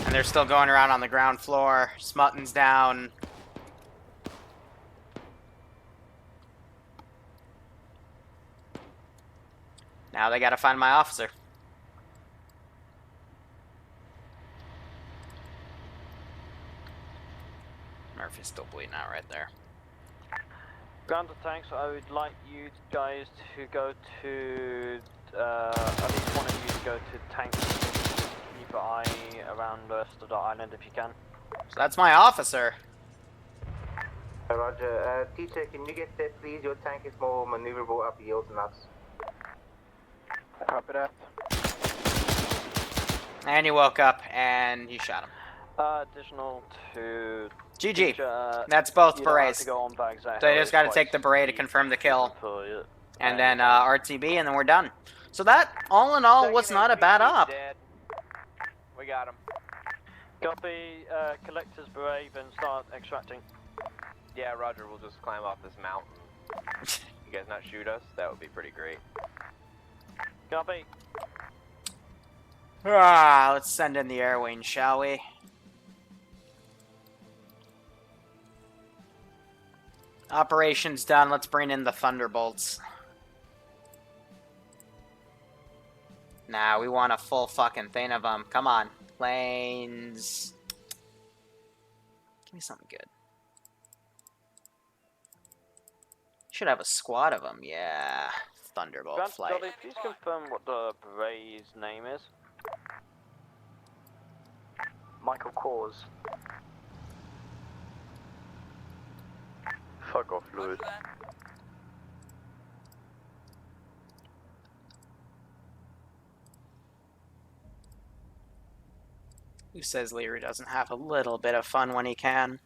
And they're still going around on the ground floor. Smutton's down. Now they gotta find my officer. Murphy's still bleeding out right there. Ground to tanks, I would like you guys to go to, at least one of you to go to tanks. Keep an eye around the rest of the island if you can. So that's my officer. Roger. Teacher, can you get that please? Your tank is more maneuverable up hills and ups. Copy that. And he woke up and he shot him. Additional to... GG. Teacher, That's both you don't have berets. to go on back, So you just gotta take the beret to confirm the kill. And then RTB and then we're done. So that, all in all, was not a bad op. We got him. Copy, collector's beret, then start extracting. Yeah, Roger, we'll just climb off this mountain. You guys not shoot us? That would be pretty great. Copy. Let's send in the air wing, shall we? Operation's done. Let's bring in the Thunderbolts. Nah, we want a full fucking thing of them. Come on. Planes. Give me something good. Should have a squad of them. Yeah. Thunderbolt Grant, flight. Jolly, please confirm what the beret's name is. Michael Kors. Fuck off, Louis. Who says Liru doesn't have a little bit of fun when he can?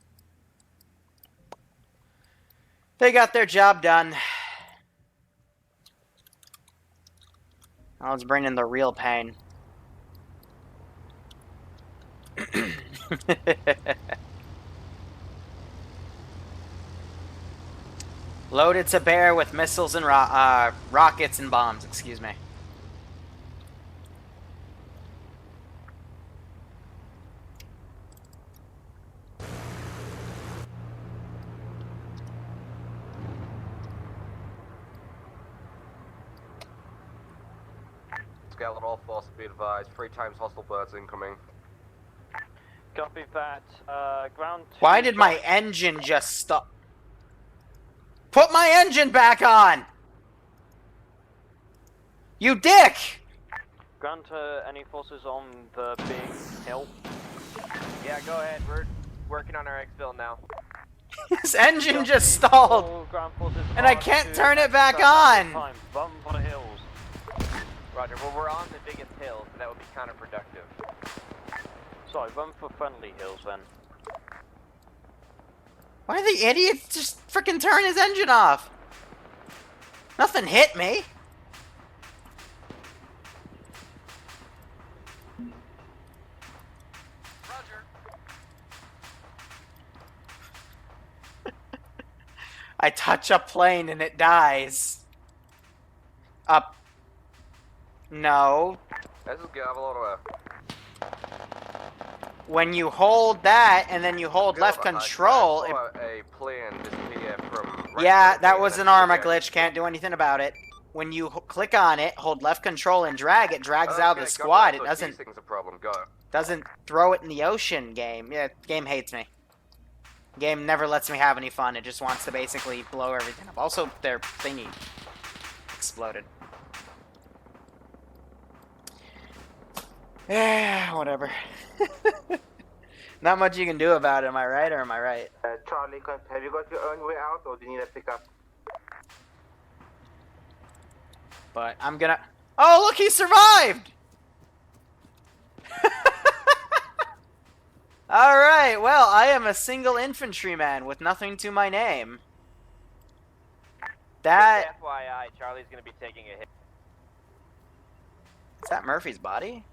They got their job done. Now let's bring in the real pain. Loaded to bear with missiles and rockets and bombs, excuse me. Scale all force, be advised. 3 times hostile birds incoming. Copy that. Ground 2. Why did my engine just stop? Put my engine back on! You dick! Ground any forces on the big hill? Yeah, go ahead. We're working on our exfil now. His engine just stalled! And I can't turn it back on! Run for the hills. Roger, well, we're on the biggest hill, so that would be counterproductive. Sorry, run for friendly hills then. Why did the idiot just freaking turn his engine off? Nothing hit me. Roger. I touch a plane and it dies. Up. No. Let's just get a lot of When you hold that and then you hold left control, I saw a plane disappear from. yeah, that was an Arma glitch. Can't do anything about it. When you click on it, hold left control and drag, it drags out the squad. It doesn't. A problem. Go. Doesn't throw it in the ocean. Game. Yeah, game hates me. Game never lets me have any fun. It just wants to basically blow everything up. Also, their thingy exploded. Yeah, whatever. Not much you can do about it, am I right or am I right? Charlie, have you got your own way out or do you need a pickup? But I'm gonna... Oh, look, he survived! Alright, well, I am a single infantryman with nothing to my name. That... Just FYI, Charlie's gonna be taking a hit. Is that Murphy's body?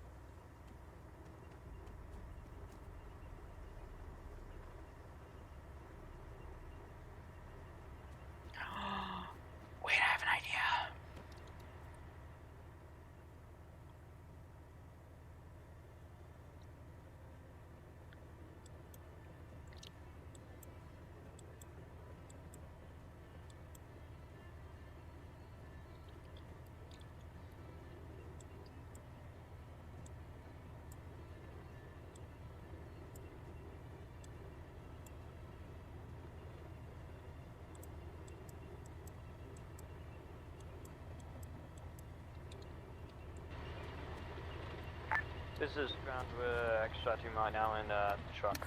Wait, I have an idea. This is ground, we're extracting right now in the truck.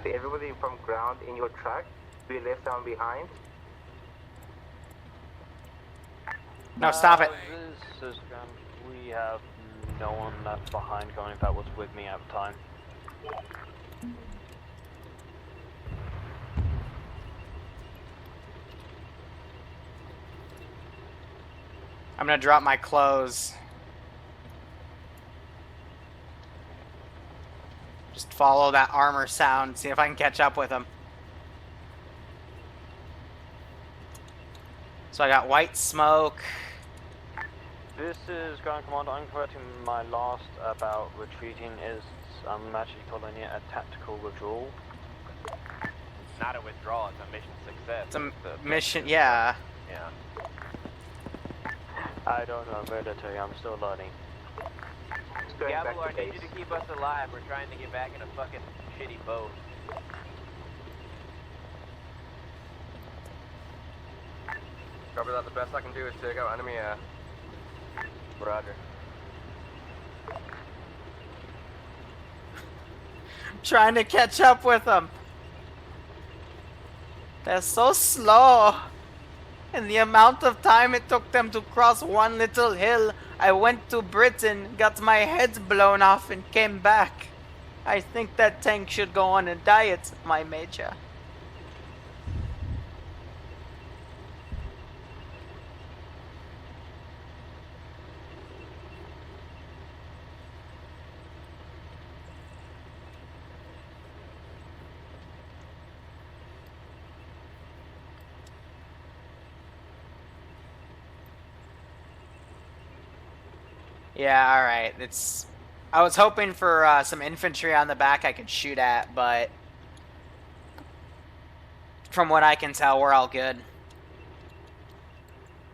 See everybody from ground in your truck? We left down behind? No, stop it. This is ground. We have no one left behind going that was with me at the time. I'm gonna drop my clothes. Just follow that armor sound, see if I can catch up with him. So I got white smoke. This is ground commander. I'm correcting my last about retreating is I'm actually calling it a tactical withdrawal. It's not a withdrawal, it's a mission success. It's a mission, yeah. Yeah. I don't know military, I'm still learning. Gabble, I need you to keep us alive. We're trying to get back in a fucking shitty boat. Copy that. The best I can do is take out enemy air. Roger. Trying to catch up with them. They're so slow. And the amount of time it took them to cross one little hill, I went to Britain, got my head blown off, and came back. I think that tank should go on a diet, my major. Yeah, alright. I was hoping for some infantry on the back I could shoot at, but from what I can tell, we're all good.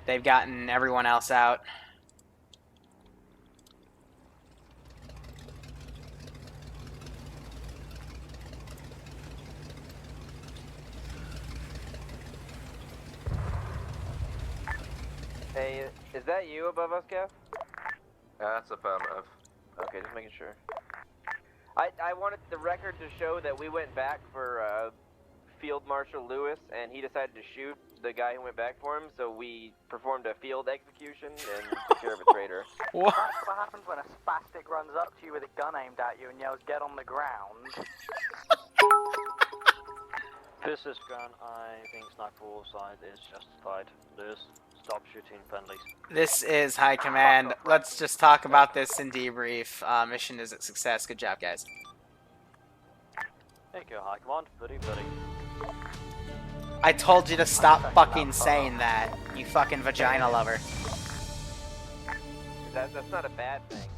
They've gotten everyone else out. Hey, is that you above us, Kev? That's affirmative. Okay, just making sure. I wanted the record to show that we went back for Field Marshal Lewis, and he decided to shoot the guy who went back for him, so we performed a field execution and took care of a traitor. What? That's what happens when a spastic runs up to you with a gun aimed at you and yells, "Get on the ground." This is gun. I think Sniper side is justified. Lewis, stop shooting friendlies. This is High Command. Let's just talk about this in debrief. Mission is a success. Good job, guys. Thank you, High Command. Buddy, buddy. I told you to stop fucking saying that, you fucking vagina lover. That's not a bad thing.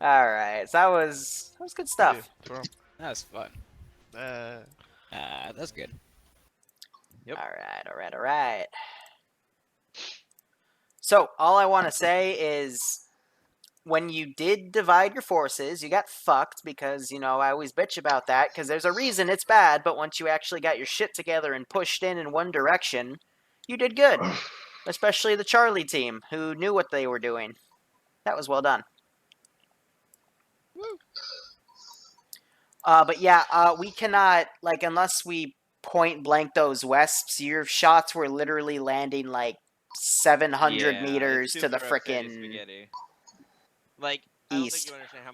Alright, so that was good stuff. That was fun. That's good. Yep. Alright. So, all I want to say is, when you did divide your forces, you got fucked because, you know, I always bitch about that because there's a reason it's bad, but once you actually got your shit together and pushed in one direction, you did good. Especially the Charlie team, who knew what they were doing. That was well done. But yeah, we cannot, like, unless we point blank those wesps, your shots were literally landing like 700 meters to the frickin' like, I don't think east. you understand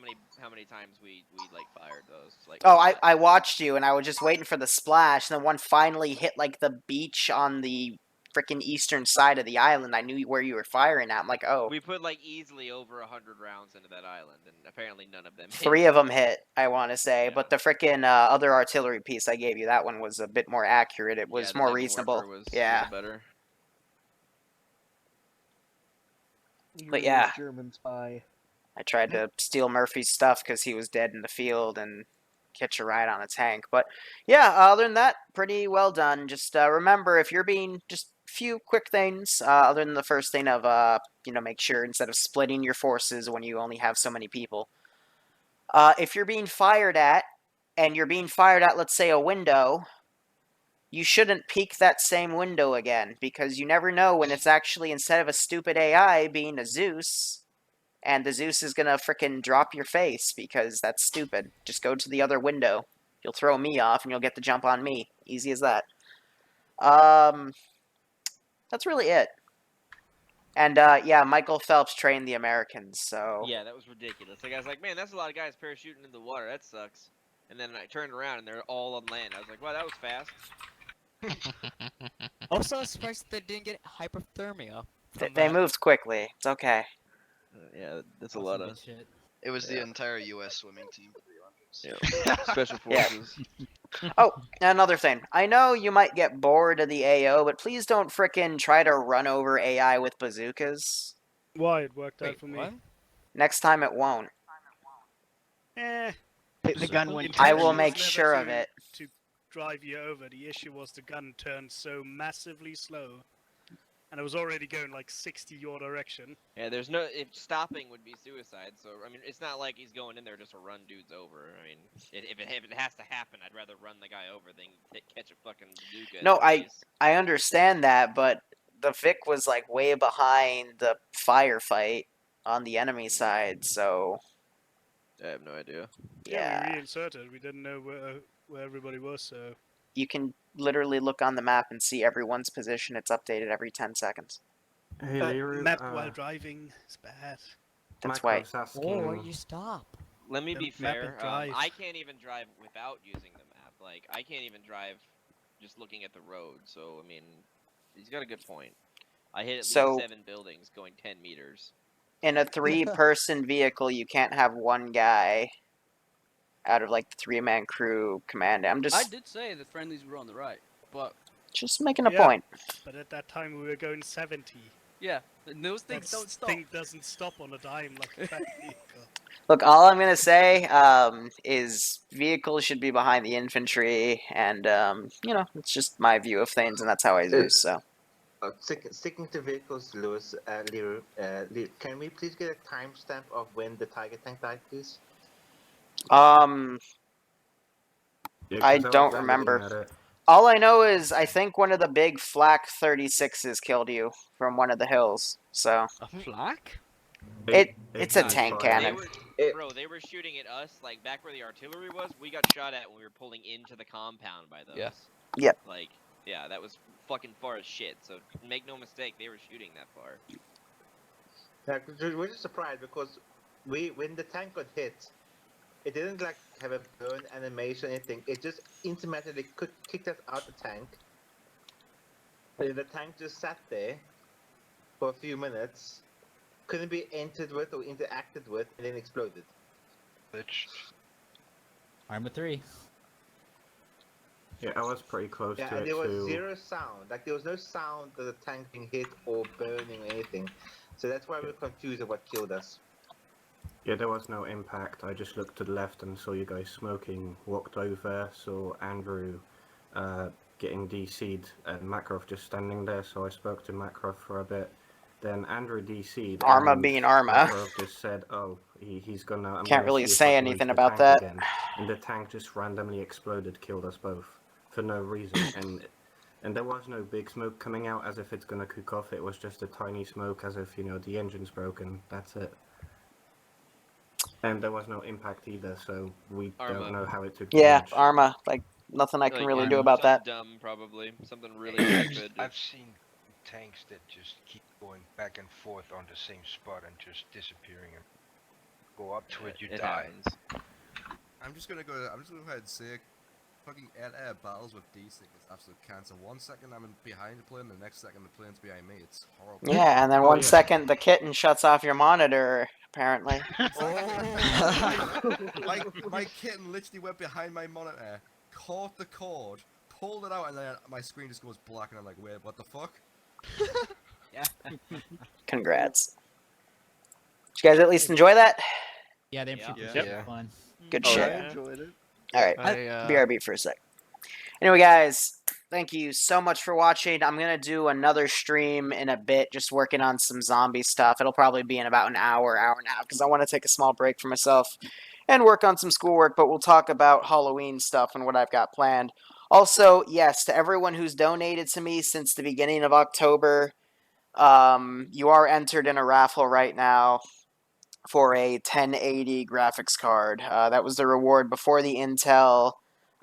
how many times we like fired those. Like, oh, I watched you, and I was just waiting for the splash, and then one finally hit like the beach on the frickin' eastern side of the island. I knew where you were firing at. I'm like, oh. We put like easily over 100 rounds into that island, and apparently none of them hit. 3 of them hit, I want to say, but the frickin' other artillery piece I gave you, that one was a bit more accurate. It was more reasonable. Yeah. Better. But yeah. German spy. I tried to steal Murphy's stuff because he was dead in the field and catch a ride on a tank. But yeah, other than that, pretty well done. Just remember, if you're being just few quick things, other than the first thing of, you know, make sure instead of splitting your forces when you only have so many people, if you're being fired at, and you're being fired at, let's say, a window, you shouldn't peek that same window again, because you never know when it's actually, instead of a stupid AI being a Zeus, and the Zeus is gonna frickin' drop your face, because that's stupid. Just go to the other window. You'll throw me off, and you'll get the jump on me. Easy as that. That's really it. And, yeah, Michael Phelps trained the Americans, so... Yeah, that was ridiculous. The guy's like, man, that's a lot of guys parachuting into the water. That sucks. And then I turned around, and they're all on land. I was like, wow, that was fast. Also, I'm surprised they didn't get hypothermia. They moved quickly. It's okay. Yeah, that's a lot of shit. It was the entire U.S. swimming team, to be honest. Yeah. Special forces. Yeah. Oh, another thing. I know you might get bored of the AO, but please don't frickin' try to run over AI with bazookas. Why? It worked out for me. What? Next time it won't. The gun went. I will make sure of it. To drive you over, the issue was the gun turned so massively slow. And it was already going like 60 your direction. Yeah, there's no... If stopping would be suicide, so, I mean, it's not like he's going in there just to run dudes over. I mean, if it has to happen, I'd rather run the guy over than catch a fucking bazooka. No, I understand that, but the Vic was like way behind the firefight on the enemy side, so... I have no idea. Yeah, we reinserted. We didn't know where everybody was, so... You can literally look on the map and see everyone's position. It's updated every 10 seconds. Hey, Liru, map while driving is bad. That's why. Oh, you stop. Let me be map fair. and drive. I can't even drive without using the map. Like, I can't even drive just looking at the road. So, I mean, he's got a good point. I hit at least 7 buildings going 10 meters. In a 3-person vehicle, you can't have one guy out of like the 3-man crew command. I did say the friendlies were on the right, but just making a point. But at that time we were going 70. Yeah, and those things don't stop. Thing doesn't stop on a dime like a fat vehicle. Look, all I'm gonna say is vehicles should be behind the infantry, and you know, it's just my view of things, and that's how I do. So. Sticking to vehicles, Lewis, Liru, can we please get a timestamp of when the Tiger tank died, please? I don't remember. All I know is I think one of the big flak 36s killed you from one of the hills. So a flak? It's a tank cannon. Bro, they were shooting at us like back where the artillery was. We got shot at when we were pulling into the compound by those. Yeah. Yep. Like, yeah, that was fucking far as shit. So make no mistake, they were shooting that far. Yeah, we're just surprised because when the tank got hit, it didn't like have a burn animation or anything. It just intermittently kicked us out the tank. And the tank just sat there for a few minutes, couldn't be entered with or interacted with, and then exploded. Arma 3. Yeah, I was pretty close to and it there was too. zero sound. Like there was no sound of the tank being hit or burning or anything. So that's why we're confused of what killed us. Yeah, there was no impact. I just looked to the left and saw you guys smoking, walked over, saw Andrew getting DC'd and Makarov just standing there, so I spoke to Makarov for a bit. Then Andrew DC'd. Arma being Arma. Makarov just said, oh, he's gonna... Can't really say anything about that. Again. And the tank just randomly exploded, killed us both. For no reason. And there was no big smoke coming out as if it's gonna cook off. It was just a tiny smoke as if, you know, the engine's broken. That's it. And there was no impact either, so we don't know how it took damage. Yeah, Arma. Like, nothing I can really do about that. Dumb, probably. Something really stupid. I've seen tanks that just keep going back and forth on the same spot and just disappearing and go up to it, you die. I'm just gonna go ahead and say fucking air battles with D-Sync is absolute cancer. 1 second I'm behind the plane, the next second the plane's behind me. It's horrible. Yeah, and then one second the kitten shuts off your monitor, apparently. my kitten literally went behind my monitor, caught the cord, pulled it out, and then my screen just goes black, and I'm like, wait, what the fuck? Yeah. Congrats. Did you guys at least enjoy that? Yeah, the infantry was fun. Good shit. I enjoyed it. Alright, BRB for a sec. Anyway, guys, thank you so much for watching. I'm going to do another stream in a bit, just working on some zombie stuff. It'll probably be in about an hour and a half, because I want to take a small break for myself and work on some schoolwork, but we'll talk about Halloween stuff and what I've got planned. Also, yes, to everyone who's donated to me since the beginning of October, you are entered in a raffle right now for a 1080 graphics card. That was the reward before the Intel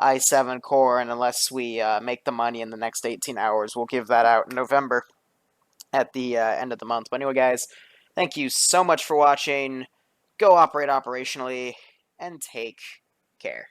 i7 core, and unless we make the money in the next 18 hours, we'll give that out in November at the end of the month. But anyway, guys, thank you so much for watching. Go operate operationally, and take care.